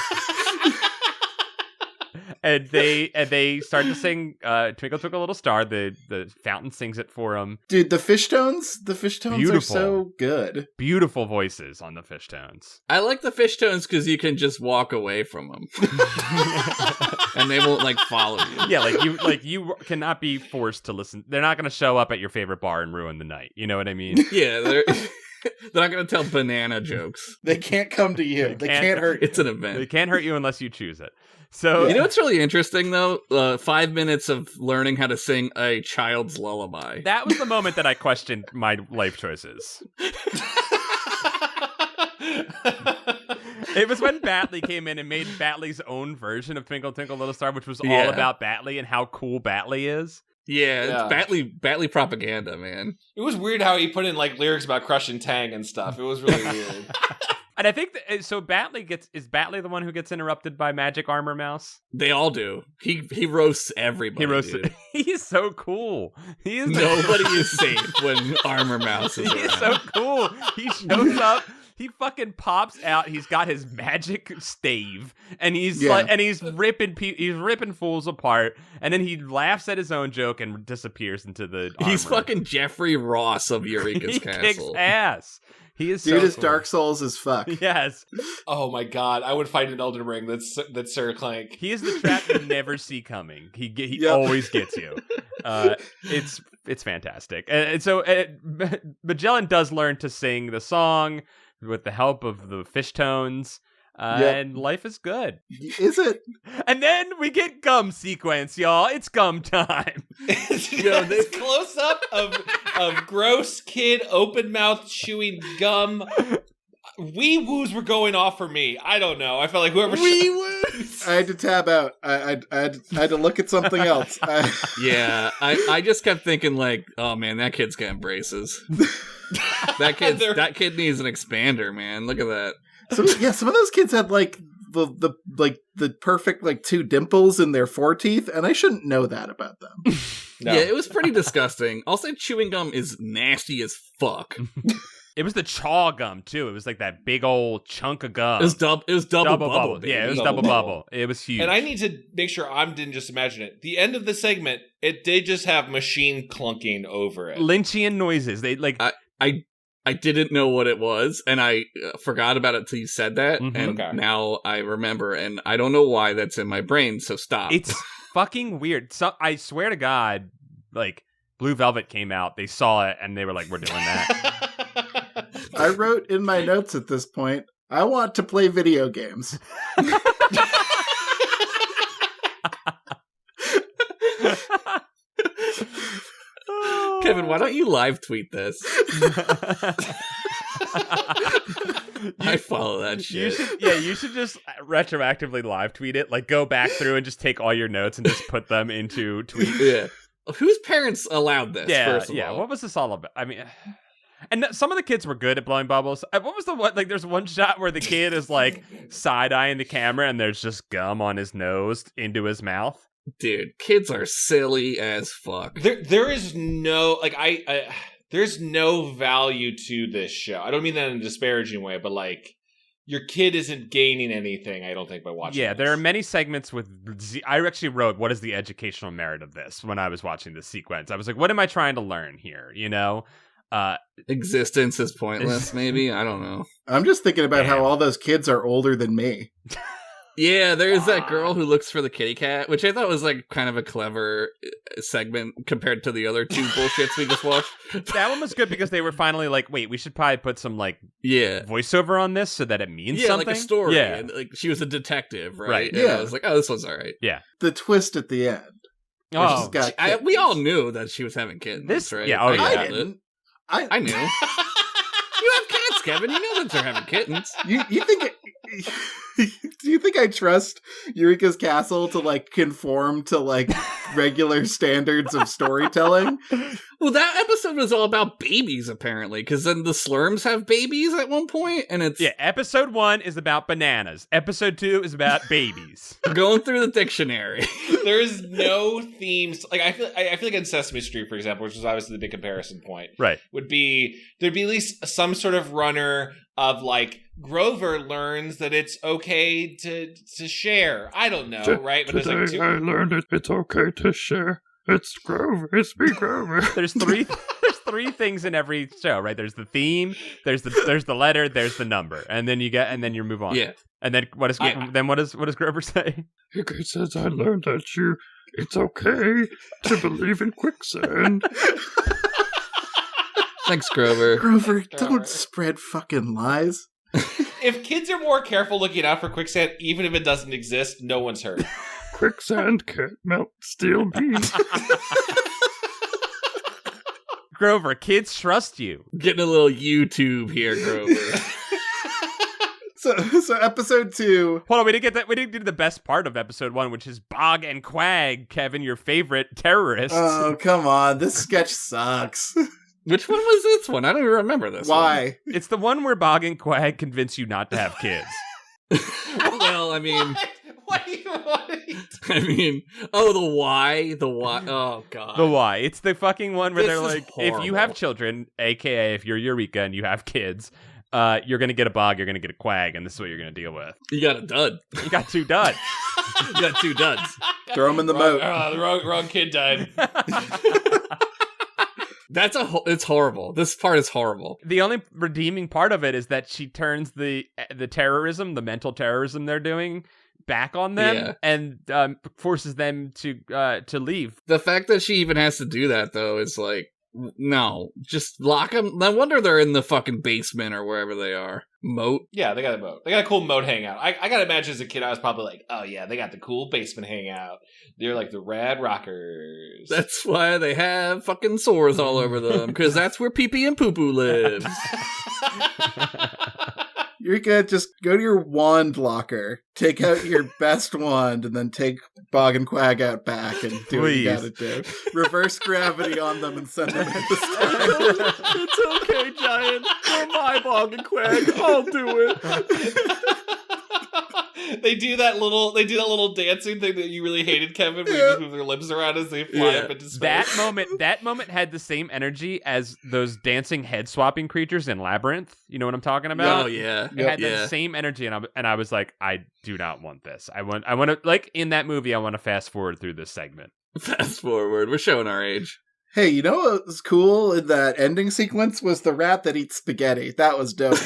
And they start to sing Twinkle Twinkle Little Star. The fountain sings it for them. Dude, the fish tones are so good. Beautiful voices on the fish tones. I like the fish tones because you can just walk away from them. And they won't follow you. Yeah, you cannot be forced to listen. They're not going to show up at your favorite bar and ruin the night. You know what I mean? Yeah, they're not going to tell banana jokes. They can't come to you. They can't hurt you. It's an event. They can't hurt you unless you choose it. So you know what's really interesting though? 5 minutes of learning how to sing a child's lullaby. That was the moment that I questioned my life choices. It was when Batley came in and made Batley's own version of Twinkle Twinkle Little Star, which was all about Batley and how cool Batley is. Yeah, it's Batley propaganda, man. It was weird how he put in lyrics about crushing Tang and stuff. It was really weird. And I think so. Is Batley the one who gets interrupted by Magic Armor Mouse? They all do. He roasts everybody. He roasts. He's so cool. He is. Nobody is safe when Armor Mouse is around. He's so cool. He shows up. He fucking pops out. He's got his magic stave, and he's he's ripping fools apart. And then he laughs at his own joke and disappears into the armor. He's fucking Jeffrey Ross of Eureeka's Castle. He kicks ass. He is Dude, so is cool. Dark Souls as fuck. Yes. Oh my god, I would fight an Elden Ring that's Sir Clank. He is the trap you never see coming. He always gets you. It's fantastic. And so Magellan does learn to sing the song with the help of the fish tones. And life is good. Is it? And then we get gum sequence, y'all. It's gum time. This close up of gross kid open mouth chewing gum. Wee woos were going off for me. I don't know. I felt like whoever wee woos. I had to tab out. I had to look at something else. Yeah, I just kept thinking oh man, that kid's got braces. that kid needs an expander, man. Look at that. Some of those kids had the perfect 2 dimples in their 4 teeth, and I shouldn't know that about them. No. Yeah, it was pretty disgusting. Also, chewing gum is nasty as fuck. It was the chaw gum too. It was like that big old chunk of gum. It was double bubble. Baby. Yeah, it was double bubble. It was huge. And I need to make sure I didn't just imagine it. The end of the segment, it did just have machine clunking over it. Lynchian noises. They I didn't know what it was, and I forgot about it till you said that, and now I remember, and I don't know why that's in my brain, so stop. It's fucking weird. So I swear to God, Blue Velvet came out, they saw it, and they were like, we're doing that. I wrote in my notes at this point, I want to play video games. Kevin, why don't you live tweet this? I follow that shit. You should just retroactively live tweet it. Like, go back through and just take all your notes and just put them into tweets. Yeah. Whose parents allowed this, first of all? What was this all about? I mean, and some of the kids were good at blowing bubbles. What was the one? Like, there's one shot where the kid is, like, side-eyeing the camera and there's just gum on his nose into his mouth. Dude, kids are silly as fuck. There is no, like, there's no value to this show. I don't mean that in a disparaging way, but, like, your kid isn't gaining anything, I don't think, by watching this. There are many segments with... I actually wrote, what is the educational merit of this when I was watching this sequence? I was like, what am I trying to learn here, you know? Existence is pointless, maybe? I don't know. I'm just thinking about how all those kids are older than me. Yeah, there's that girl who looks for the kitty cat, which I thought was like kind of a clever segment compared to the other two bullshits we just watched. That one was good because they were finally like, wait, we should probably put some like voiceover on this so that it means something. Like a story. Yeah, and, like she was a detective, right? Right. And I was like, oh, this one's all right. Yeah. The twist at the end. Oh, we all knew that she was having kittens, right? Yeah, I didn't. I knew. You have kids, Kevin. You know that they're having kittens. You think do you think I trust Eureeka's castle to like conform to like regular standards of storytelling? Well, that episode was all about babies, apparently, because then the Slurms have babies at one point, and it's episode 1 is about bananas. Episode 2 is about babies. Going through the dictionary. There is no themes. Like I feel like in Sesame Street, for example, which is obviously the big comparison point, right? There'd be at least some sort of runner of like Grover learns that it's okay to share. I don't know, right? But today I learned it's okay to share. It's Grover. It's me, Grover. There's three things in every show, right? There's the theme, there's the letter, there's the number, and then you move on. Yeah. And then what does Grover say? He says, I learned that it's okay to believe in quicksand. Thanks, Grover. Grover, don't spread fucking lies. If kids are more careful looking out for quicksand, even if it doesn't exist, no one's hurt. Quicksand can't melt steel beams. Grover, kids trust you. Getting a little YouTube here, Grover. So episode 2. Hold on, we didn't do the best part of episode 1, which is Bog and Quag, Kevin, your favorite terrorists. Oh, come on. This sketch sucks. Which one was this one? I don't even remember this Why? one. It's the one where Bog and Quag convince you not to have kids. Well, I mean... What? I mean, the why. Oh, God. The why. It's the fucking one where This they're is like, horrible. if you have children, aka if you're Eureeka and you have kids, you're going to get a Bog, you're going to get a Quag, and this is what you're going to deal with. You got a dud. You got 2 duds. You got 2 duds. Throw them in the moat. The wrong kid died. It's horrible. This part is horrible. The only redeeming part of it is that she turns the terrorism, the mental terrorism they're doing, back on them and forces them to leave. The fact that she even has to do that, though, is like, no, just lock them. No wonder they're in the fucking basement or wherever they are. Moat. Yeah, they got a moat. They got a cool moat hangout. I gotta imagine as a kid, I was probably like, oh yeah, they got the cool basement hangout. They're like the Rad Rockers. That's why they have fucking sores all over them, because that's where Pee-Pee and Poo-Poo lives. Eureeka, just go to your wand locker, take out your best wand, and then take Bog and Quag out back and do what you gotta do. Reverse gravity on them and send them into the It's okay, Giant. You're my Bog and Quag. I'll do it. They do that little dancing thing that you really hated, Kevin, where you just move their lips around as they fly up into space. That moment had the same energy as those dancing head swapping creatures in Labyrinth. You know what I'm talking about? Oh yeah, it had that same energy, and I was like, I do not want this. I want to, like in that movie, I want to fast forward through this segment. Fast forward. We're showing our age. Hey, you know what was cool in that ending sequence was the rat that eats spaghetti. That was dope.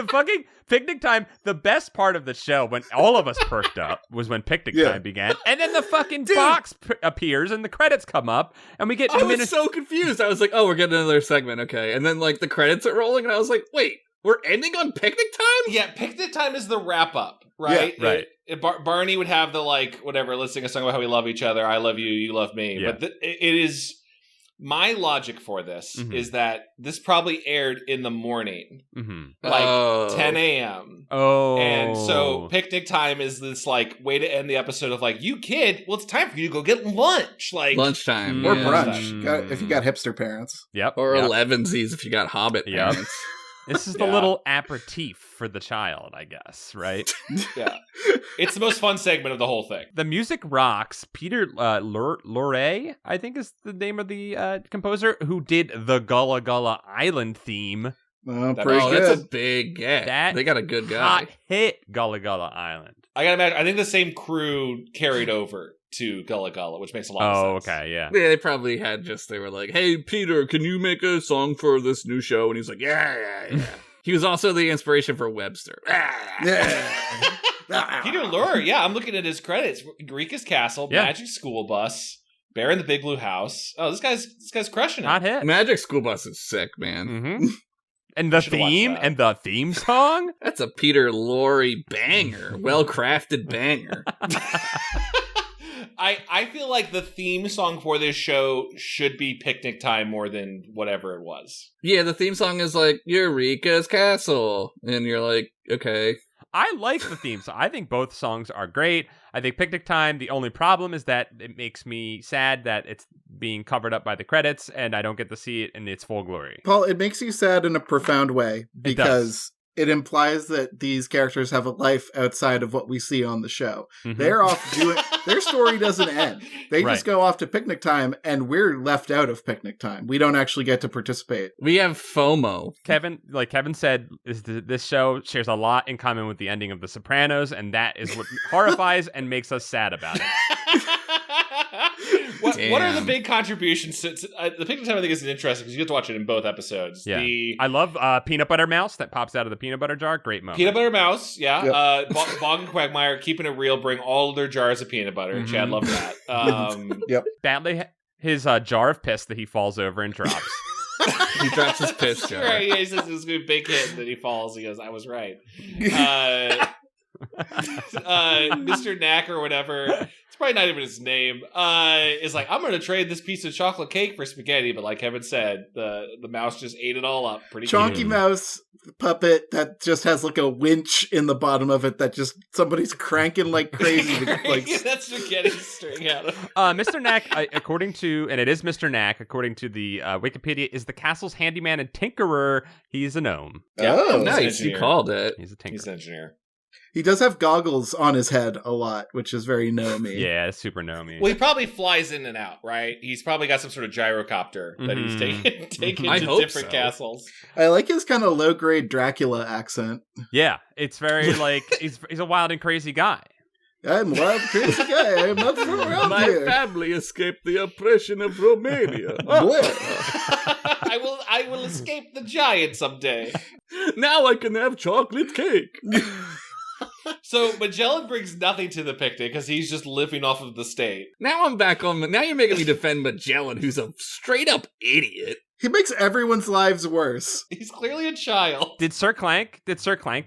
The fucking picnic time, the best part of the show when all of us perked up was when picnic time began. And then the fucking box appears and the credits come up and we get I was so confused. I was like, oh, we're getting another segment. Okay. And then like the credits are rolling and I was like, wait, we're ending on picnic time? Yeah, picnic time is the wrap up, right? Yeah, right. Barney would have the like, whatever, let's sing a song about how we love each other. I love you, you love me. Yeah. But it is... My logic for this is that this probably aired in the morning, like 10 a.m. Oh. And so picnic time is this like way to end the episode of like, you kid, well, it's time for you to go get lunch. Like lunchtime. Or brunch, if you got hipster parents. Yep. Or 11sies if you got Hobbit parents. This is the little aperitif for the child, I guess, right? Yeah. It's the most fun segment of the whole thing. The music rocks. Peter Lorre, I think is the name of the composer, who did the Gullah Gullah Island theme. Oh, pretty good. That's a big get. They got a good guy. Hot hit Gullah Gullah Island. I gotta imagine, I think the same crew carried over to Gullah Gullah, which makes a lot of sense. Oh, okay, yeah. Yeah, they probably had they were like, hey, Peter, can you make a song for this new show? And he's like, yeah. He was also the inspiration for Webster. Peter Lorre, yeah, I'm looking at his credits. Eureka's Castle, Magic School Bus, Bear in the Big Blue House. Oh, this guy's crushing it. Hot hit. Magic School Bus is sick, man. Mm-hmm. And the theme song? That's a Peter Lorre banger. Well-crafted banger. I feel like the theme song for this show should be Picnic Time more than whatever it was. Yeah, the theme song is like, Eureka's Castle. And you're like, okay. I like the theme song. I think both songs are great. I think Picnic Time, the only problem is that it makes me sad that it's being covered up by the credits and I don't get to see it in its full glory. Paul, it makes you sad in a profound way because it implies that these characters have a life outside of what we see on the show. Mm-hmm. They're off doing... Their story doesn't end. They just go off to picnic time, and we're left out of picnic time. We don't actually get to participate. We have FOMO. Kevin said, this show shares a lot in common with the ending of The Sopranos, and that is what horrifies and makes us sad about it. What are the big contributions? The Picnic Time, I think, is interesting because you get to watch it in both episodes. Yeah. I love Peanut Butter Mouse that pops out of the peanut butter jar. Great moment. Peanut Butter Mouse, yeah. Yep. Bog and Quagmire keeping it real, bring all their jars of peanut butter. Mm-hmm. Chad loved that. Yep. Badly, his jar of piss that he falls over and drops. He drops his piss jar. Right, he says it's a big hit, and then he falls. He goes, I was right. Mr. Knack or whatever, it's probably not even his name, is like, I'm going to trade this piece of chocolate cake for spaghetti, but like Kevin said, the mouse just ate it all up pretty Chonky Mouse puppet that just has like a winch in the bottom of it that just somebody's cranking like crazy. That's spaghetti string out of Mr. Knack, according to the Wikipedia, is the castle's handyman and tinkerer. He's a gnome. Oh, nice. You called it. He's a tinkerer. He's an engineer. He does have goggles on his head a lot, which is very gnomey. Yeah, it's super gnomey. Well, he probably flies in and out, right? He's probably got some sort of gyrocopter that he's taking to different castles. I like his kind of low-grade Dracula accent. Yeah, it's very like, he's a wild and crazy guy. I'm a wild, crazy guy. I'm not from around My here. family escaped the oppression of Romania. I will escape the giant someday. Now I can have chocolate cake. So Magellan brings nothing to the picnic because he's just living off of the state. Now I'm back on. Now you're making me defend Magellan, who's a straight up idiot. He makes everyone's lives worse. He's clearly a child. Did Sir Clank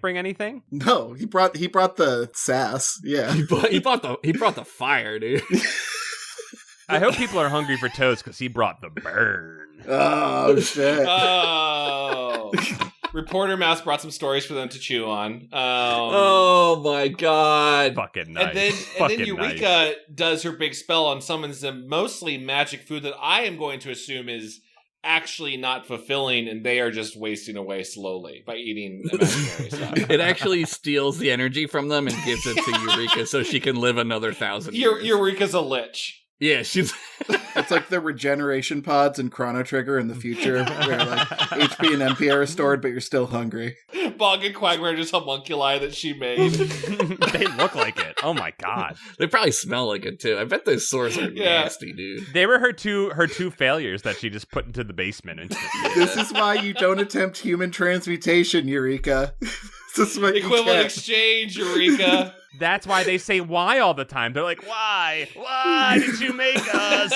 bring anything? No, he brought the sass. Yeah, he brought the fire, dude. I hope people are hungry for toast because he brought the burn. Oh shit! Oh. Reporter Mouse brought some stories for them to chew on. Oh my god! Fucking nice. And then Eureka does her big spell on summons them mostly magic food that I am going to assume is actually not fulfilling, and they are just wasting away slowly by eating imaginary stuff. It actually steals the energy from them and gives it to Eureka so she can live another 1,000 years. Eureka's a lich. Yeah, she's... It's like the regeneration pods in Chrono Trigger in the future, where like HP and MP are restored, but you're still hungry. Bog and Quagmire are just homunculi that she made. They look like it. Oh my god. They probably smell like it too. I bet those sores are nasty, dude. They were her two failures that she just put into the basement. This is why you don't attempt human transmutation, Eureeka. This is what Equivalent exchange, Eureeka. That's why they say why all the time. They're like, why? Why did you make us?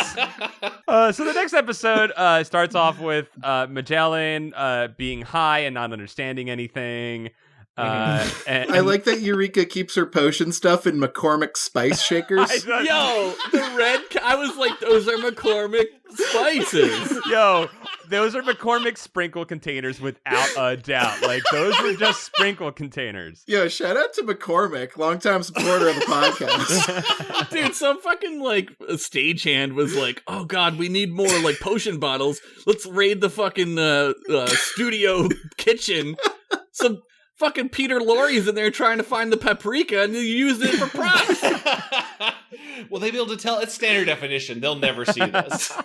So the next episode starts off with Magellan being high and not understanding anything. And I like that Eureeka keeps her potion stuff in McCormick spice shakers. Yo, the red... I was like, those are McCormick spices. Yo, those are McCormick sprinkle containers without a doubt. Like, those were just sprinkle containers. Yo, shout out to McCormick, longtime supporter of the podcast. Dude, some fucking, like, stagehand was like, oh god, we need more, like, potion bottles. Let's raid the fucking studio kitchen. Some fucking Peter Lorre's in there trying to find the paprika, and you used it for props. Will they be able to tell? It's standard definition. They'll never see this.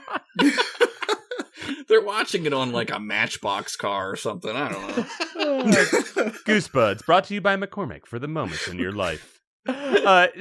They're watching it on, like, a Matchbox car or something. I don't know. Goosebuds, brought to you by McCormick for the moments in your life.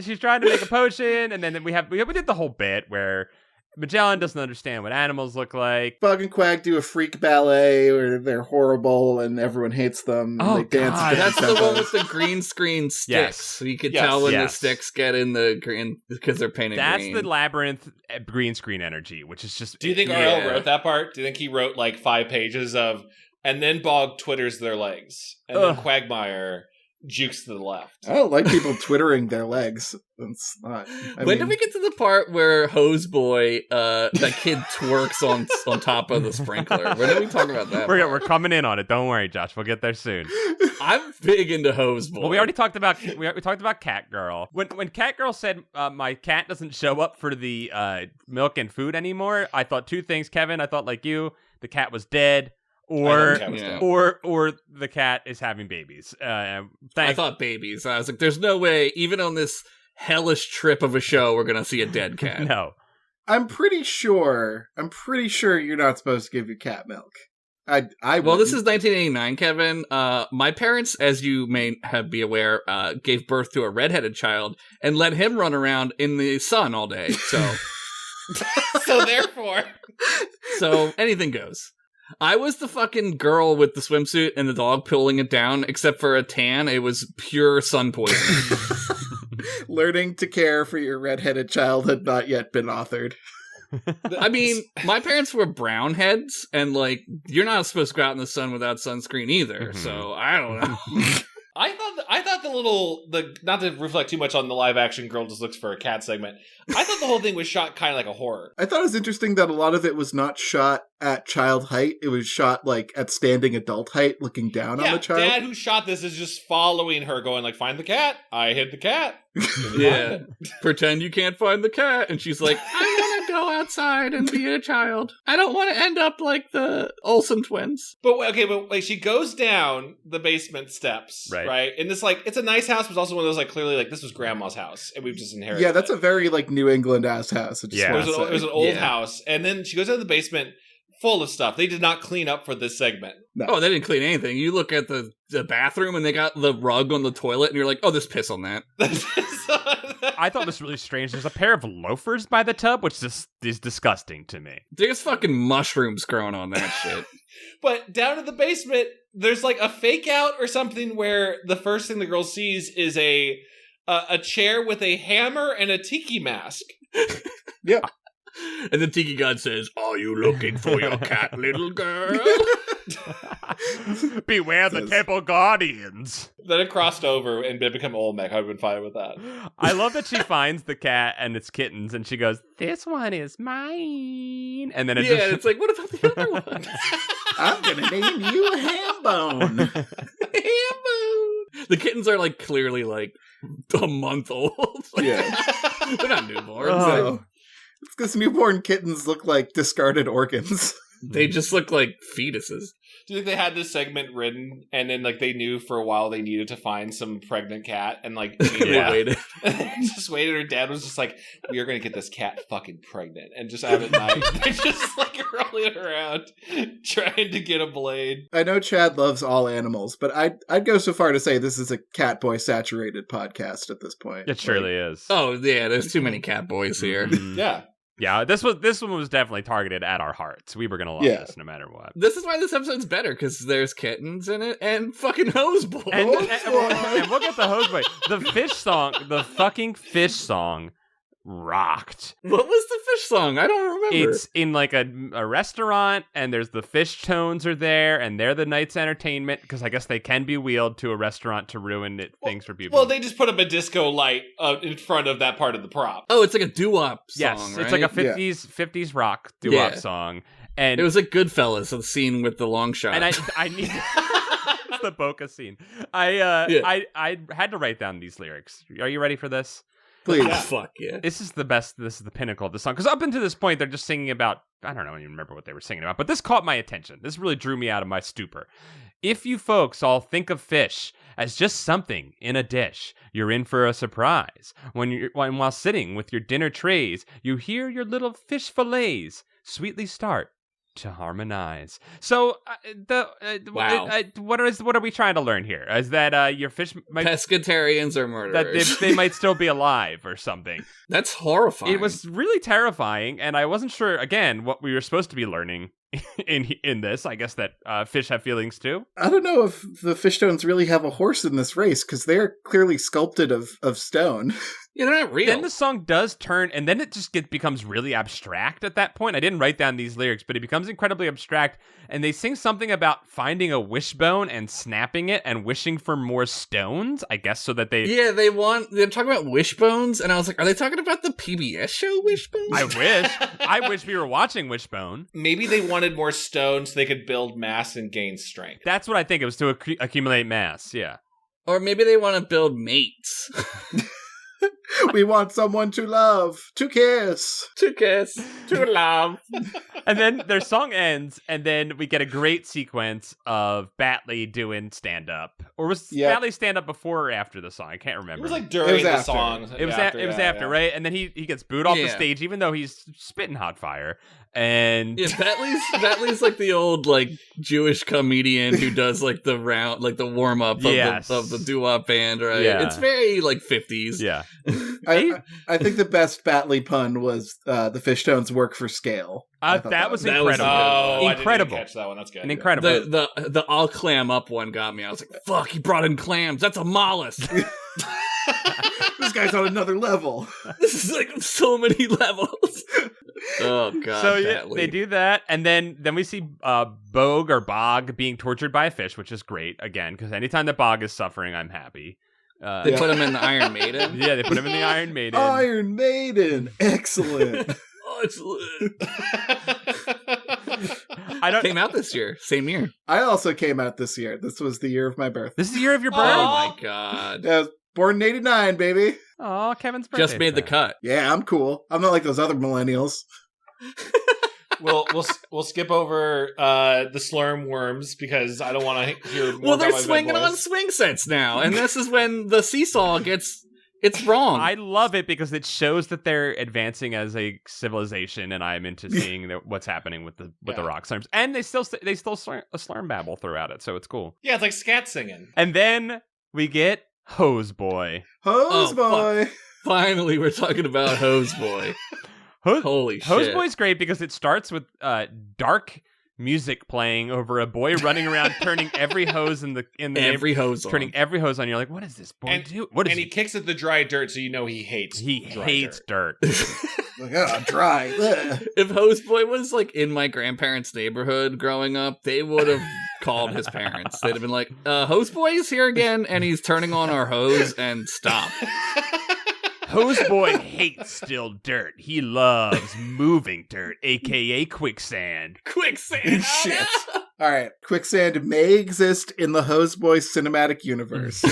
She's trying to make a potion, and then we did the whole bit where Magellan doesn't understand what animals look like. Bug and Quag do a freak ballet where they're horrible and everyone hates them. Oh, they dance. God. That's the one with the green screen sticks. Yes. So you can tell when the sticks get in the green because they're painted green. That's the labyrinth green screen energy, which is just... Do you think RL wrote that part? Do you think he wrote like 5 pages of, and then Bog twitters their legs, and then Quagmire jukes to the left? I don't like people twittering their legs. That's not... When did we get to the part where Hoseboy, that kid twerks on top of the sprinkler? When did we talk about that? We're coming in on it. Don't worry, Josh. We'll get there soon. I'm big into Hoseboy. Well, we already talked about Cat Girl. When Cat Girl said my cat doesn't show up for the milk and food anymore, I thought 2 things, Kevin. I thought, like you, the cat was dead. Or the cat is having babies. I thought babies. I was like, there's no way, even on this hellish trip of a show, we're gonna see a dead cat. No. I'm pretty sure you're not supposed to give your cat milk. Well, this is 1989, Kevin. My parents, as you may be aware, gave birth to a redheaded child and let him run around in the sun all day. So, so anything goes. I was the fucking girl with the swimsuit and the dog pulling it down, except for a tan. It was pure sun poisoning. Learning to care for your redheaded child had not yet been authored. I mean, my parents were brown heads, and, like, you're not supposed to go out in the sun without sunscreen either, so I don't know. I thought the not to reflect too much on the live action girl just looks for a cat segment. I thought the whole thing was shot kind of like a horror. I thought it was interesting that a lot of it was not shot at child height. It was shot like at standing adult height, looking down on the child. Dad who shot this is just following her, going like, "Find the cat. I hid the cat." Yeah, pretend you can't find the cat, and she's like, "I want to go outside and be a child. I don't want to end up like the Olsen twins." But like she goes down the basement steps, right? And it's like it's a nice house, but it's also one of those like clearly like this was grandma's house, and we've just inherited. Yeah, that's a very like New England ass house. It was an old house, and then she goes into the basement full of stuff. They did not clean up for this segment. No. Oh, they didn't clean anything. You look at the bathroom and they got the rug on the toilet and you're like, oh, there's piss on that. I thought this was really strange. There's a pair of loafers by the tub, which is disgusting to me. There's fucking mushrooms growing on that shit. But down in the basement, there's like a fake out or something where the first thing the girl sees is a chair with a hammer and a tiki mask. Yeah. And the tiki god says, "Are you looking for your cat, little girl?" Beware the temple guardians. Then it crossed over and it became Olmec. I've been fine with that. I love that she finds the cat and its kittens and she goes, "This one is mine." And then it's like, what about the other one? I'm gonna name you a ham bone. Ham bone. The kittens are like clearly like a month old. Yeah. They're not newborns. Oh. It's because newborn kittens look like discarded organs. They just look like fetuses. Do you think they had this segment written, and then like they knew for a while they needed to find some pregnant cat, and like waited. just waited. Her dad was just like, "We are going to get this cat fucking pregnant," and just out at night they're just like rolling around trying to get a blade. I know Chad loves all animals, but I'd go so far to say this is a Catboy saturated podcast at this point. It surely is. Oh yeah, there's too many cat boys here. Mhm. Yeah, this one was definitely targeted at our hearts. We were gonna love this no matter what. This is why this episode's better, because there's kittens in it and fucking hose boy. And we'll get the hose boy. The fish song, the fucking fish song rocked. What was the fish song? I don't remember. It's in like a restaurant, and there's the fish tones are there, and they're the night's entertainment, because I guess they can be wheeled to a restaurant to ruin things for people. Well, they just put up a disco light in front of that part of the prop. Oh, it's like a doo-wop song, yes, right? it's like a 50s rock doo-wop song. And it was like Goodfellas, the scene with the long shot. And I need it's the Boca scene. I had to write down these lyrics. Are you ready for this? Please. Oh, fuck yeah. This is the best. This is the pinnacle of the song. Because up until this point, they're just singing about, I don't even remember what they were singing about, but this caught my attention. This really drew me out of my stupor. If you folks all think of fish as just something in a dish, you're in for a surprise. While sitting with your dinner trays, you hear your little fish fillets sweetly start to harmonize. So, wow. What are we trying to learn here? Is that your fish might pescatarians are murderers? That they might still be alive or something. That's horrifying. It was really terrifying, and I wasn't sure again what we were supposed to be learning in this. I guess that fish have feelings too. I don't know if the fish stones really have a horse in this race, because they're clearly sculpted of stone. Yeah, they're not real. Then the song does turn, and then it just becomes really abstract at that point. I didn't write down these lyrics, but it becomes incredibly abstract, and they sing something about finding a wishbone and snapping it and wishing for more stones, I guess, so that they... Yeah, they're talking about wishbones, and I was like, are they talking about the PBS show Wishbones? I wish we were watching Wishbone. Maybe they wanted more stones so they could build mass and gain strength. That's what I think. It was to accumulate mass, yeah. Or maybe they want to build mates. We want someone to love, to kiss. To love. And then their song ends, and then we get a great sequence of Batley doing stand-up. Or was Batley stand-up before or after the song? I can't remember. It was like during the after. song. It was after, right? And then he gets booed off the stage, even though he's spitting hot fire. And yeah, Batley's like the old like Jewish comedian who does like the round, like the warm up of the doo-wop band, right? Yeah. It's very like 50s. Yeah. I think the best Batley pun was the fish stones work for scale. That was incredible. Oh, incredible. I didn't catch that one. That's good. And incredible. The I'll clam up one got me. I was like, fuck, he brought in clams. That's a mollusk. This guy's on another level. This is like so many levels. Oh god. So yeah, they do that, and then we see Bog being tortured by a fish, which is great again, because anytime that Bog is suffering, I'm happy. They put him in the Iron Maiden. Yeah, they put him in the Iron Maiden. Iron Maiden, excellent. Excellent. Came out this year, same year. I also came out this year. This was the year of my birth. This is the year of your birth. Oh my god. I was born in '89, baby. Oh, Kevin's birthday. Just made the cut. Yeah, I'm cool. I'm not like those other millennials. We'll skip over the slurm worms because I don't want to hear more. Well, they're about my swinging voice. on swing sets now, and this is when the seesaw it's wrong. I love it because it shows that they're advancing as a civilization, and I'm into seeing what's happening with the rock slurms. And they still slurm babble throughout it, so it's cool. Yeah, it's like scat singing. And then we get Hose Boy. Hose Boy. Finally, we're talking about Hose Boy. Holy shit. Hose Boy's great because it starts with dark music playing over a boy running around turning every hose in the every hose turning on. every hose on. You're like, what is this boy do? What is he kicks at the dry dirt, so you know he hates dirt. Like, oh, dry. If Hose Boy was like in my grandparents' neighborhood growing up, they would have called his parents. They'd have been like, Hose Boy is here again, and he's turning on our hose, and stop. Hose Boy hates still dirt. He loves moving dirt, aka quicksand. Quicksand. Shit. All right. Quicksand may exist in the Hose Boy cinematic universe.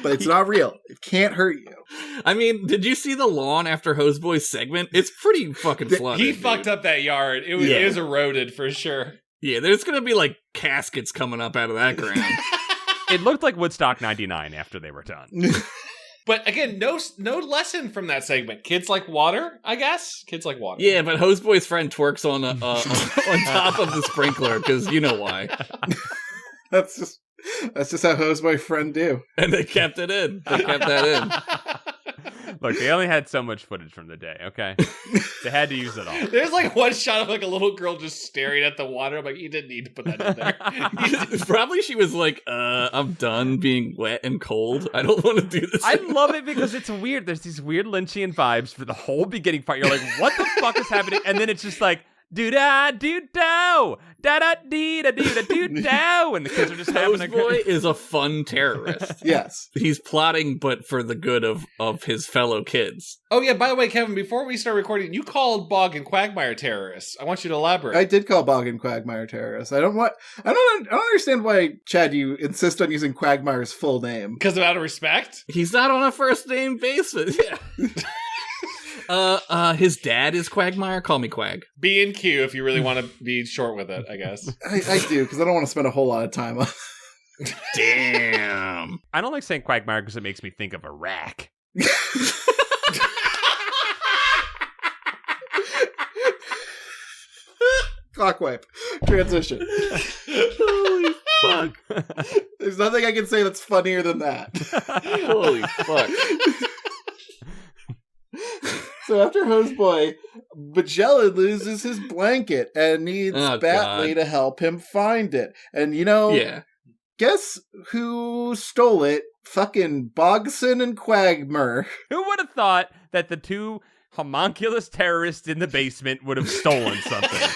But it's not real. It can't hurt you. I mean, did you see the lawn after Hose Boy's segment? It's pretty fucking flooded. He fucked up that yard. It was eroded for sure. Yeah, there's gonna be like caskets coming up out of that ground. It looked like Woodstock 99 after they were done. But again, no lesson from that segment. Kids like water, I guess. Kids like water. Yeah, but Hoseboy's friend twerks on top of the sprinkler because you know why. That's just how Hoseboy friend do. And they kept it in. They kept that in. Look, they only had so much footage from the day, okay? They had to use it all. There's like one shot of like a little girl just staring at the water. I'm like, you didn't need to put that in there. Probably she was like, I'm done being wet and cold. I don't want to do this I anymore. love it because it's weird. There's these weird Lynchian vibes for the whole beginning part. You're like, what the fuck is happening? And then it's just like, do-da-do-do, da-da-dee-da-dee-da-do-do, and the kids are just having a Hoseboy is a fun terrorist. Yes. He's plotting, but for the good of his fellow kids. Oh yeah, by the way, Kevin, before we start recording, you called Bog and Quagmire terrorists. I want you to elaborate. I did call Bog and Quagmire terrorists. I don't understand why, Chad, you insist on using Quagmire's full name. Because of out of respect? He's not on a first name basis. Yeah. His dad is Quagmire. Call me Quag. B and Q if you really want to be short with it, I guess. I do, because I don't want to spend a whole lot of time on Damn. I don't like saying Quagmire because it makes me think of a rack. Clockwipe. Transition. Holy fuck. There's nothing I can say that's funnier than that. Holy fuck. So after Hoseboy, Magellan loses his blanket and needs Batley to help him find it. And Yeah. guess who stole it? Fucking Bogson and Quagmire. Who would have thought that the two homunculus terrorists in the basement would have stolen something?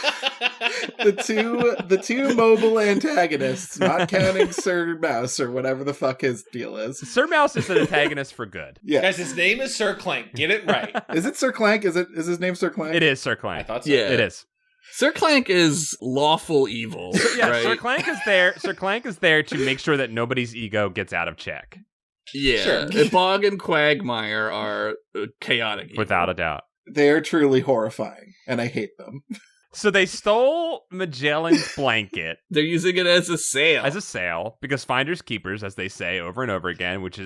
The two mobile antagonists, not counting Sir Mouse or whatever the fuck his deal is. Sir Mouse is an antagonist for good. Yeah. Guys, his name is Sir Clank. Get it right. Is it Sir Clank? Is his name Sir Clank? It is Sir I Clank. thought so. Yeah. It is. Sir Clank is lawful evil. Yeah, right? Sir Clank is there. Sir Clank is there to make sure that nobody's ego gets out of check. Yeah. Sure. Bog and Quagmire are chaotic evil. Without a doubt. They are truly horrifying, and I hate them. So they stole Magellan's blanket They're using it as a sail. as a sail because finders keepers, as they say over and over again, which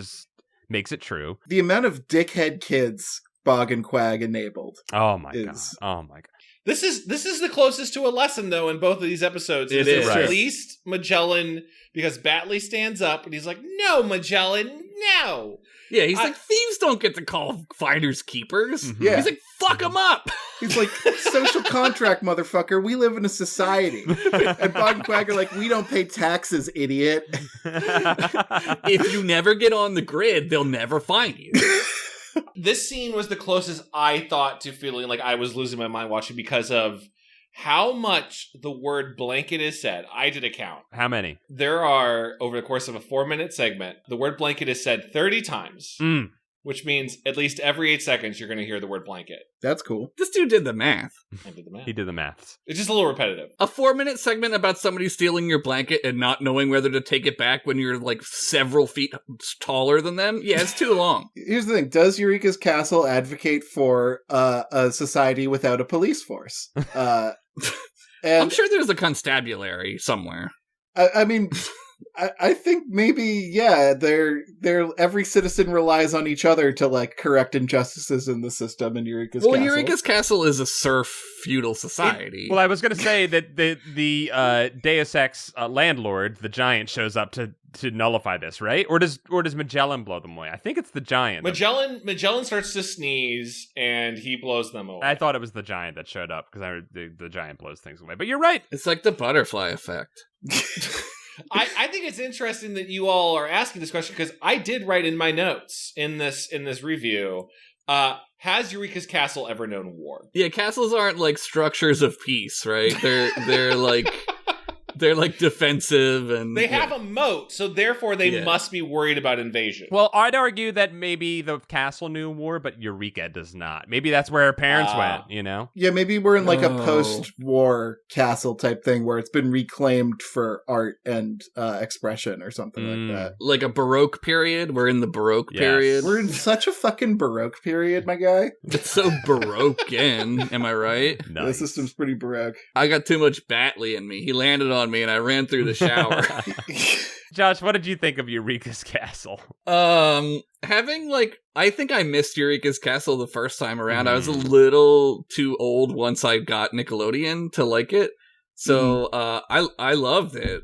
makes it true. The amount of dickhead kids Bog and Quag enabled. Oh my god! Is- Oh my god! This is the closest to a lesson, though, in both of these episodes. It is is. at Right. least Magellan, because Batley stands up and he's like, "No, Magellan, no." Yeah, he's like, thieves don't get to call finders keepers. Mhm. Yeah. He's like, fuck them up. He's like, social contract, motherfucker. We live in a society. And Bog and Quag are like, we don't pay taxes, idiot. If you never get on the grid, they'll never find you. This scene was the closest I thought to feeling like I was losing my mind watching because of how much the word blanket is said. I did a count. How many? There are, over the course of a 4-minute segment, the word blanket is said 30 times, which means at least every 8 seconds you're going to hear the word blanket. That's cool. This dude did the math. I did the math. He did the maths. It's just a little repetitive. A 4-minute segment about somebody stealing your blanket and not knowing whether to take it back when you're like several feet taller than them? Yeah, it's too long. Here's the thing. Does Eureeka's Castle advocate for a society without a police force? And I'm sure there's a constabulary somewhere. I mean, I think maybe, yeah, they're every citizen relies on each other to like correct injustices in the system in Eureka's Castle. Eureka's Castle is a serf feudal society. Well, I was going to say that the Deus Ex landlord, the giant, shows up to nullify this, right? Or does Magellan blow them away? I think it's the giant. Magellan starts to sneeze and he blows them away. I thought it was the giant that showed up because I heard the giant blows things away. But you're right. It's like the butterfly effect. I think it's interesting that you all are asking this question because I did write in my notes in this review. Has Eureka's Castle ever known war? Yeah, castles aren't like structures of peace, right? They're like They're like defensive and They have a moat, so therefore they must be worried about invasion. Well, I'd argue that maybe the castle knew war, but Eureeka does not. Maybe that's where her parents went, you know? Yeah, maybe we're in like a post-war castle type thing where it's been reclaimed for art and expression or something like that. Like a Baroque period. We're in the Baroque period. We're in such a fucking Baroque period, my guy. It's so Baroque am I right? Nice. The system's pretty Baroque. I got too much Batley in me. He landed on me and I ran through the shower. Josh, what did you think of Eureka's castle? Having like, I think I missed Eureka's castle the first time around. I was a little too old once I got Nickelodeon to like it. So, I loved it.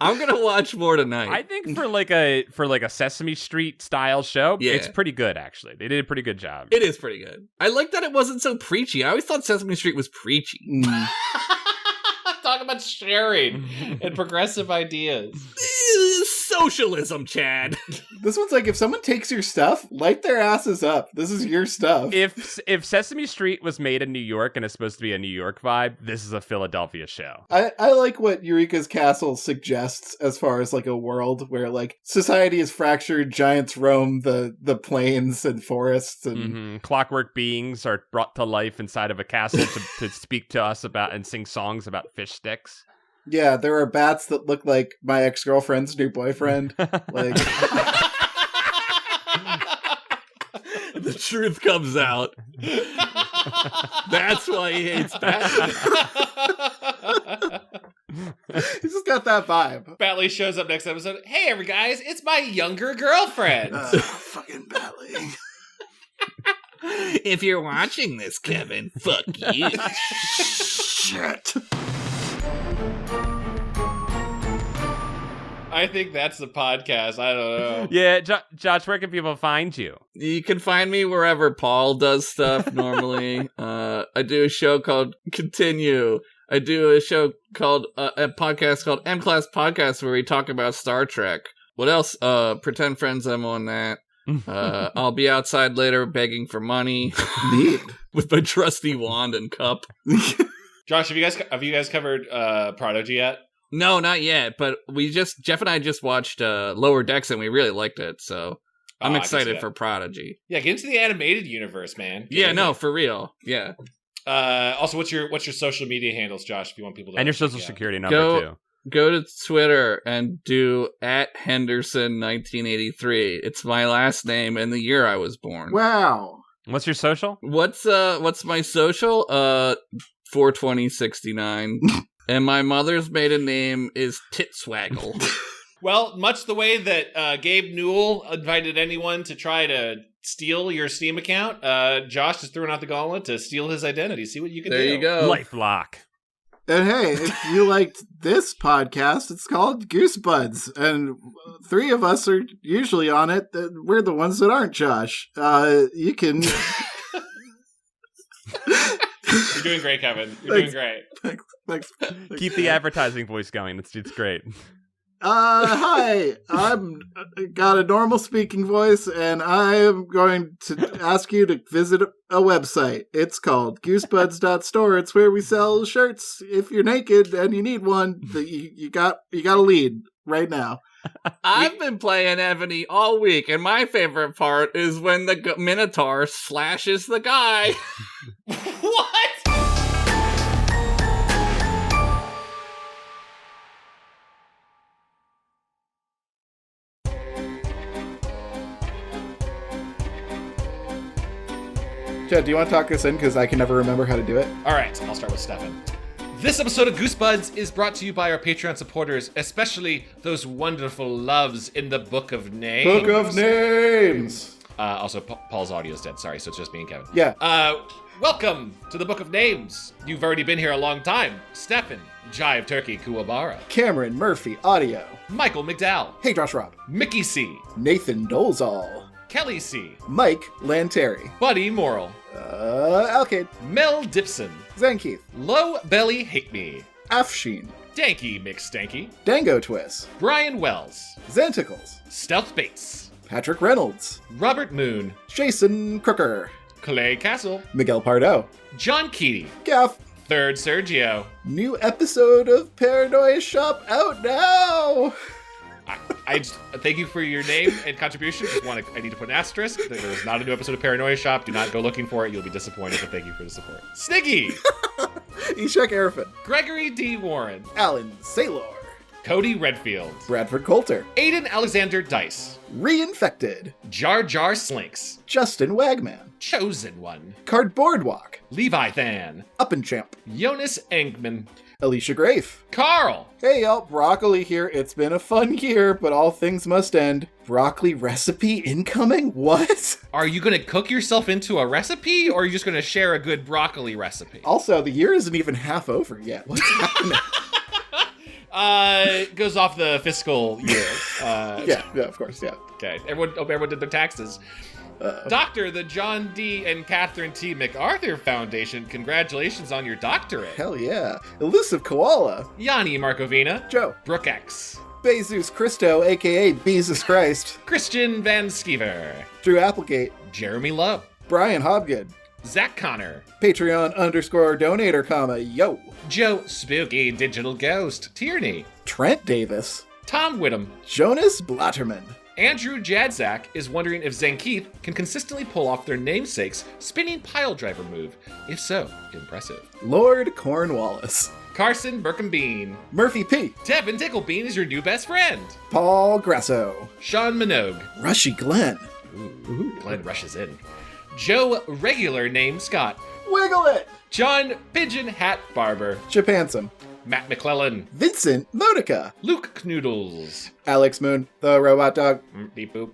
I'm gonna watch more tonight. I think for like a Sesame Street style show, it's pretty good actually. They did a pretty good job. It is pretty good. I like that it wasn't so preachy. I always thought Sesame Street was preachy. Talk about sharing and progressive ideas. Socialism, Chad. This one's like, if someone takes your stuff, light their asses up. This is your stuff. If Sesame Street was made in New York and is supposed to be a New York vibe, this is a Philadelphia show. I like what Eureka's castle suggests as far as like a world where like society is fractured, giants roam the plains and forests, and clockwork beings are brought to life inside of a castle to speak to us about and sing songs about fish sticks. Yeah, there are bats that look like my ex-girlfriend's new boyfriend. Like, the truth comes out. That's why he hates bats. He's just got that vibe. Batley shows up next episode. Hey, every guys, it's my younger girlfriend. Fucking Batley. If you're watching this, Kevin, fuck you. Shit. I think that's the podcast. I don't know. Yeah, Josh, where can people find you? You can find me wherever Paul does stuff normally. I do a show called Continue. I do a show called a podcast called M Class Podcast where we talk about Star Trek. What else? Pretend Friends, I'm on that. I'll be outside later begging for money. Neat. With my trusty wand and cup. Josh, have you guys covered Prodigy yet? No, not yet, but Jeff and I just watched Lower Decks and we really liked it, so I'm excited for Prodigy. Yeah, get into the animated universe, man. For real. Yeah. Also, what's your social media handles, Josh, if you want people to... And your social security number, too. Go to Twitter and do @Henderson1983. It's my last name and the year I was born. Wow. What's your social? What's my social? 42069. And my mother's maiden name is Titswaggle. Well, much the way that Gabe Newell invited anyone to try to steal your Steam account, Josh is throwing out the gauntlet to steal his identity. See what you can do. There you go. LifeLock. And hey, if you liked this podcast, it's called Goosebuds, and 3 of us are usually on it. We're the ones that aren't, Josh. You can... You're doing great, Kevin. You're doing great. Thanks. Keep the advertising voice going. It's great. Hi, I'm got a normal speaking voice, and I am going to ask you to visit a website. It's called goosebuds.store. It's where we sell shirts. If you're naked and you need one, you got a lead right now. I've been playing Ebony all week, and my favorite part is when the Minotaur slashes the guy. What? Chad, do you want to talk us in? Because I can never remember how to do it. All right, I'll start with Stefan. This episode of Goosebuds is brought to you by our Patreon supporters, especially those wonderful loves in the Book of Names. Book of Names! Also, Paul's audio is dead. Sorry, so it's just me and Kevin. Yeah. Welcome to the Book of Names. You've already been here a long time. Stefan, Jive Turkey Kuwabara. Cameron Murphy, audio. Michael McDowell. Hey, Josh Robb. Mickey C. Nathan Dolezal. Kelly C. Mike Lanteri. Buddy Morrill. Alkade. Mel Dipson. Zankeith. Low Belly Hate Me. Afsheen. Danky McStanky. Dango Twist. Brian Wells. Zanticles. Stealth Bates. Patrick Reynolds. Robert Moon. Jason Crooker. Clay Castle. Miguel Pardo. John Keaty. Gaff Third Sergio. New episode of Paranoia Shop out now. I just thank you for your name and contribution. I need to put an asterisk. There is not a new episode of Paranoia Shop. Do not go looking for it. You'll be disappointed, but thank you for the support. Sniggy. Ishak Arafat. Gregory D. Warren. Alan Saylor. Cody Redfield. Bradford Coulter. Aiden Alexander Dice. Reinfected. Jar Jar Slinks. Justin Wagman. Chosen One. Cardboard Walk. Levi Than. Up and Champ. Jonas Engman. Alicia Grafe. Carl. Hey y'all, Broccoli here. It's been a fun year, but all things must end. Broccoli recipe incoming? What? Are you going to cook yourself into a recipe, or are you just going to share a good broccoli recipe? Also, the year isn't even half over yet. What's happening? It goes off the fiscal year. Yeah, of course, yeah. Okay, everyone did their taxes. Doctor, the John D. and Catherine T. MacArthur Foundation, congratulations on your doctorate. Hell yeah. Elusive Koala. Yanni Markovina. Joe. Brooke X. Bezos Christo, aka Jesus Christ. Christian Van Skeever. Drew Applegate. Jeremy Love. Brian Hobgood. Zach Connor. Patreon_donator, yo. Joe Spooky Digital Ghost. Tierney. Trent Davis. Tom Whittam. Jonas Blatterman. Andrew Jadzak is wondering if Zankeith can consistently pull off their namesake's spinning pile driver move. If so, impressive. Lord Cornwallis. Carson Birkenbean. Murphy P. Devin Ticklebean is your new best friend. Paul Grasso. Sean Minogue. Rushy Glenn. Ooh, Glenn rushes in. Joe Regular Name Scott. Wiggle it. John Pigeon Hat Barber. Japanson. Matt McClellan. Vincent Modica. Luke Knoodles. Alex Moon, the robot dog. Beep boop.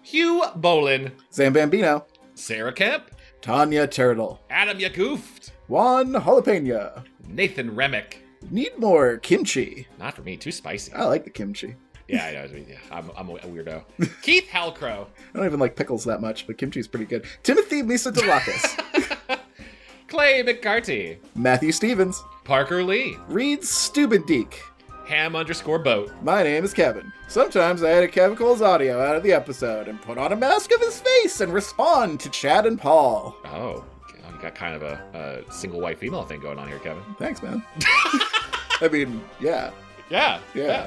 Hugh Bolin. Zambambino. Sarah Kemp. Tanya Turtle. Adam Yagoofed. Juan Jalapeno. Nathan Remick. Need more kimchi. Not for me, too spicy. I like the kimchi. Yeah, I know. I'm a weirdo. Keith Halcrow. I don't even like pickles that much, but kimchi's pretty good. Timothy Misodelakis. Clay McCarty. Matthew Stevens. Parker Lee. Reed Stubendeek. Ham_boat. My name is Kevin. Sometimes I edit Kevin Cole's audio out of the episode and put on a mask of his face and respond to Chad and Paul. Oh, you got kind of a single white female thing going on here, Kevin. Thanks, man. I mean, yeah. Yeah.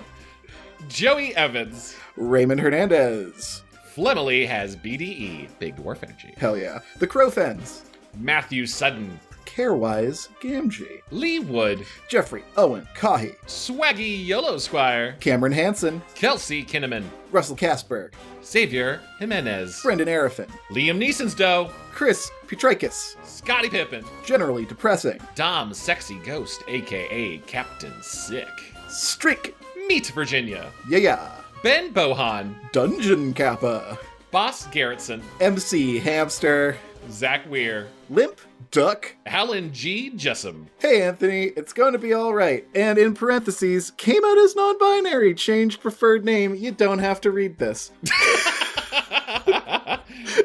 Joey Evans. Raymond Hernandez. Flemily has BDE, Big Dwarf Energy. Hell yeah. The Crowfens. Matthew Sutton. Carewise Gamgee. Lee Wood. Jeffrey Owen Kahi. Swaggy Yolo Squire. Cameron Hansen. Kelsey Kinnaman. Russell Kasberg. Xavier Jimenez. Brendan Arafin. Liam Neeson's dough. Chris Petrikis. Scotty Pippen. Generally depressing. Dom Sexy Ghost, aka Captain Sick. Streak. Meet Virginia. Yeah. Ben Bohan. Dungeon Kappa. Boss Garrettson. MC Hamster. Zach Weir. Limp Duck. Alan G. Jessam. Hey Anthony, it's going to be alright. And in parentheses, came out as non-binary, changed preferred name. You don't have to read this.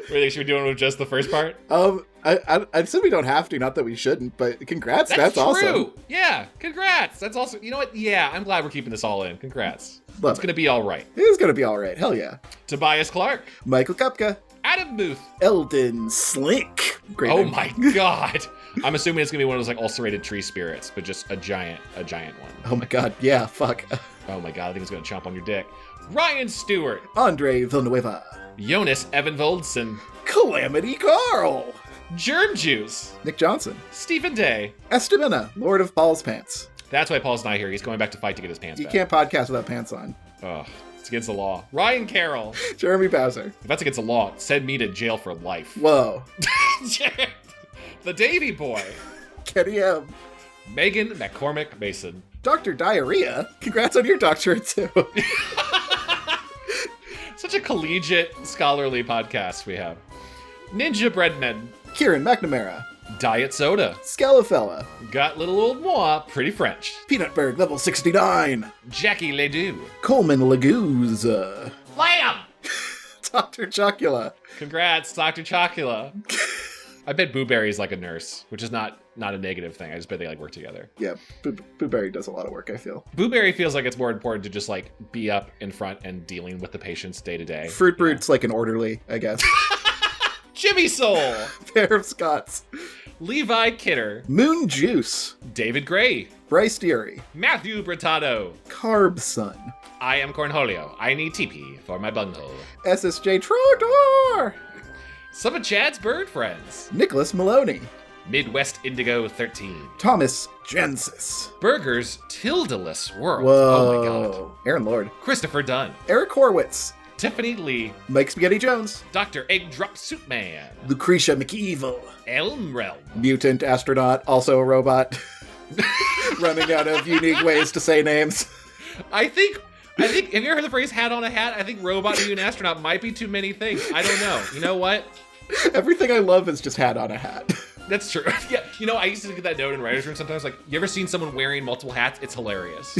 Really, should we do it with just the first part? I said we don't have to, not that we shouldn't, but congrats, that's true. awesome. Yeah, congrats. That's also, you know what? Yeah, I'm glad we're keeping this all in. Congrats. Love It's going to be all right. It is going to be alright, hell yeah. Tobias Clark. Michael Kupka. Adam Booth. Eldon Slink. Great Oh name. my god. I'm assuming it's going to be one of those like ulcerated tree spirits, but just a giant one. Oh my god, yeah, fuck. Oh my god, I think it's going to chomp on your dick. Ryan Stewart. Andre Villanueva. Jonas Evan Voldson. Calamity Carl. Germ Juice. Nick Johnson. Stephen Day. Estamina, Lord of Paul's Pants. That's why Paul's not here. He's going back to fight to get his pants You back. can't podcast without pants on. Ugh, it's against the law. Ryan Carroll. Jeremy Bowser. If that's against the law, send me to jail for life. Whoa. The Davy Boy. Kenny M. Megan McCormick Mason. Dr. Diarrhea. Congrats on your doctorate, too. Such a collegiate, scholarly podcast we have. Ninja Breadman. Kieran McNamara. Diet Soda. Scalafella. Got Little Old Moi, Pretty French. Peanutberg, level 69. Jackie Ledoux. Coleman Lagooz. Lamb! Dr. Chocula. Congrats, Dr. Chocula. I bet Booberry is like a nurse, which is not a negative thing. I just bet they like work together. Yeah, Booberry does a lot of work, I feel. Booberry feels like it's more important to just like be up in front and dealing with the patients day to day. Fruit Brood's like an orderly, I guess. Jimmy Soul. Pair of Scots. Levi Kidder, Moon Juice, David Gray, Bryce Deary, Matthew Britato. Carb Sun, I am Cornholio. I need TP for my bunghole. SSJ Trotor, Some of Chad's bird friends. Nicholas Maloney, Midwest Indigo 13. Thomas Gensis. Burgers Tildeless World. Whoa. Oh my god. Aaron Lord. Christopher Dunn. Eric Horwitz. Tiffany Lee. Mike Spaghetti Jones. Dr. Egg Drop Soup Man. Lucretia McEvil. Elm Realm. Mutant astronaut, also a robot. Running out of unique ways to say names. I think, have you ever heard the phrase hat on a hat? I think robot and astronaut might be too many things. I don't know. You know what? Everything I love is just hat on a hat. That's true. Yeah, you know, I used to get that note in writer's room sometimes, like, you ever seen someone wearing multiple hats? It's hilarious.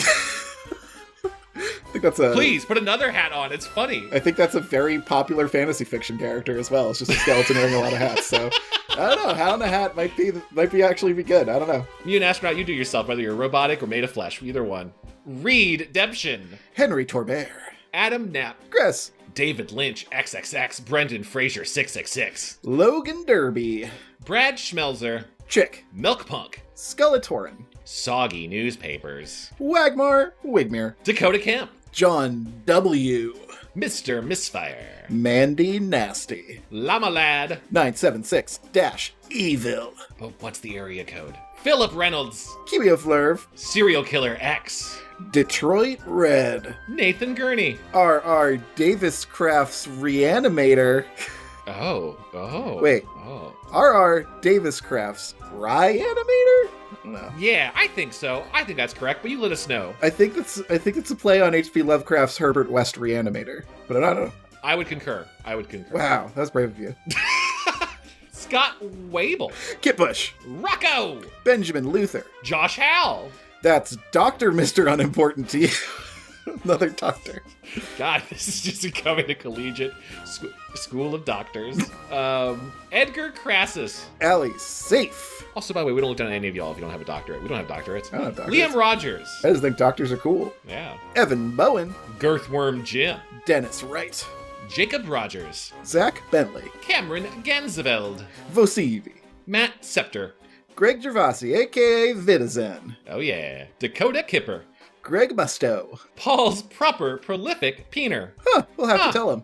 I think that's a... Please, put another hat on. It's funny. I think that's a very popular fantasy fiction character as well. It's just a skeleton wearing a lot of hats, so... I don't know, hat on a hat might be actually be good. I don't know. You an astronaut, you do yourself, whether you're robotic or made of flesh. Either one. Reed Demption. Henry Torbert. Adam Knapp. Chris. David Lynch, XXX, Brendan Fraser, 666. Logan Derby. Brad Schmelzer. Chick. Milk Punk. Skullatorin. Soggy Newspapers. Wagmar. Wigmere. Dakota Kemp. John W. Mr. Misfire. Mandy Nasty. Llama Lad. 976-Evil. Oh, what's the area code? Philip Reynolds. Kibio Flurv. Serial Killer X. Detroit Red. Nathan Gurney. R.R. Davis Crafts Reanimator. Oh. Wait. Oh. R.R. Davis Crafts Reanimator? No. Yeah, I think so. I think that's correct, but you let us know. I think it's a play on H.P. Lovecraft's Herbert West Reanimator. But I don't know. I would concur. Wow, that's brave of you. Scott Wable. Kit Bush. Rocco. Benjamin Luther. Josh Howell. That's Dr. Mr. Unimportant to you. Another doctor. God, this is just becoming a collegiate school of doctors. Edgar Crassus. Allie Safe. Also, by the way, we don't look down at any of y'all if you don't have a doctorate. We don't have doctorates. I don't have doctorates. Liam Rogers. I just think doctors are cool. Yeah. Evan Bowen. Girthworm Jim. Dennis Wright. Jacob Rogers. Zach Bentley. Cameron Ganseveld. Vosivi. Matt Scepter. Greg Gervasi, a.k.a. Vitizen. Oh yeah. Dakota Kipper. Greg Musto. Paul's proper prolific peener. Huh, we'll have to tell him.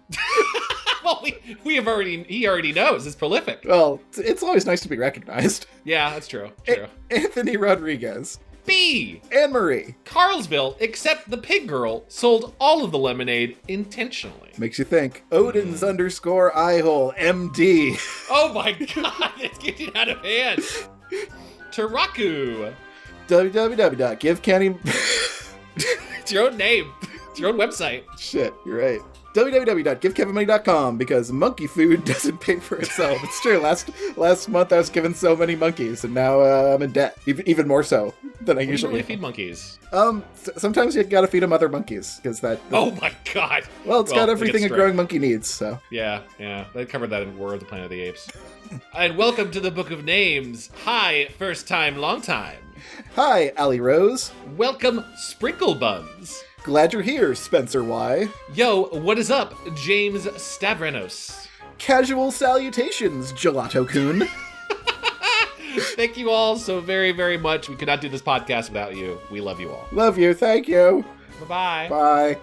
Well, he already knows it's prolific. Well, it's always nice to be recognized. Yeah, that's true. Anthony Rodriguez. B. Anne-Marie. Carlsville, except the pig girl, sold all of the lemonade intentionally. Makes you think. Odin's _ eyehole, MD. Oh my god, it's getting out of hand. Taraku. www.givecandy... It's your own name. It's your own website. Shit, you're right. www.givekevinmoney.com, because monkey food doesn't pay for itself. It's true. Last month I was given so many monkeys, and now I'm in debt. Even more so than I usually really feed monkeys. Sometimes you gotta feed them other monkeys, because that... Oh my god. Well, it's got everything a growing monkey needs, so... Yeah. They covered that in War of the Planet of the Apes. And welcome to the Book of Names. Hi, first time, long time. Hi, Allie Rose. Welcome, Sprinkle Buns. Glad you're here, Spencer Y. Yo, what is up, James Stavranos? Casual salutations, Gelato-kun. Thank you all so very, very much. We could not do this podcast without you. We love you all. Love you, thank you. Bye-bye. Bye.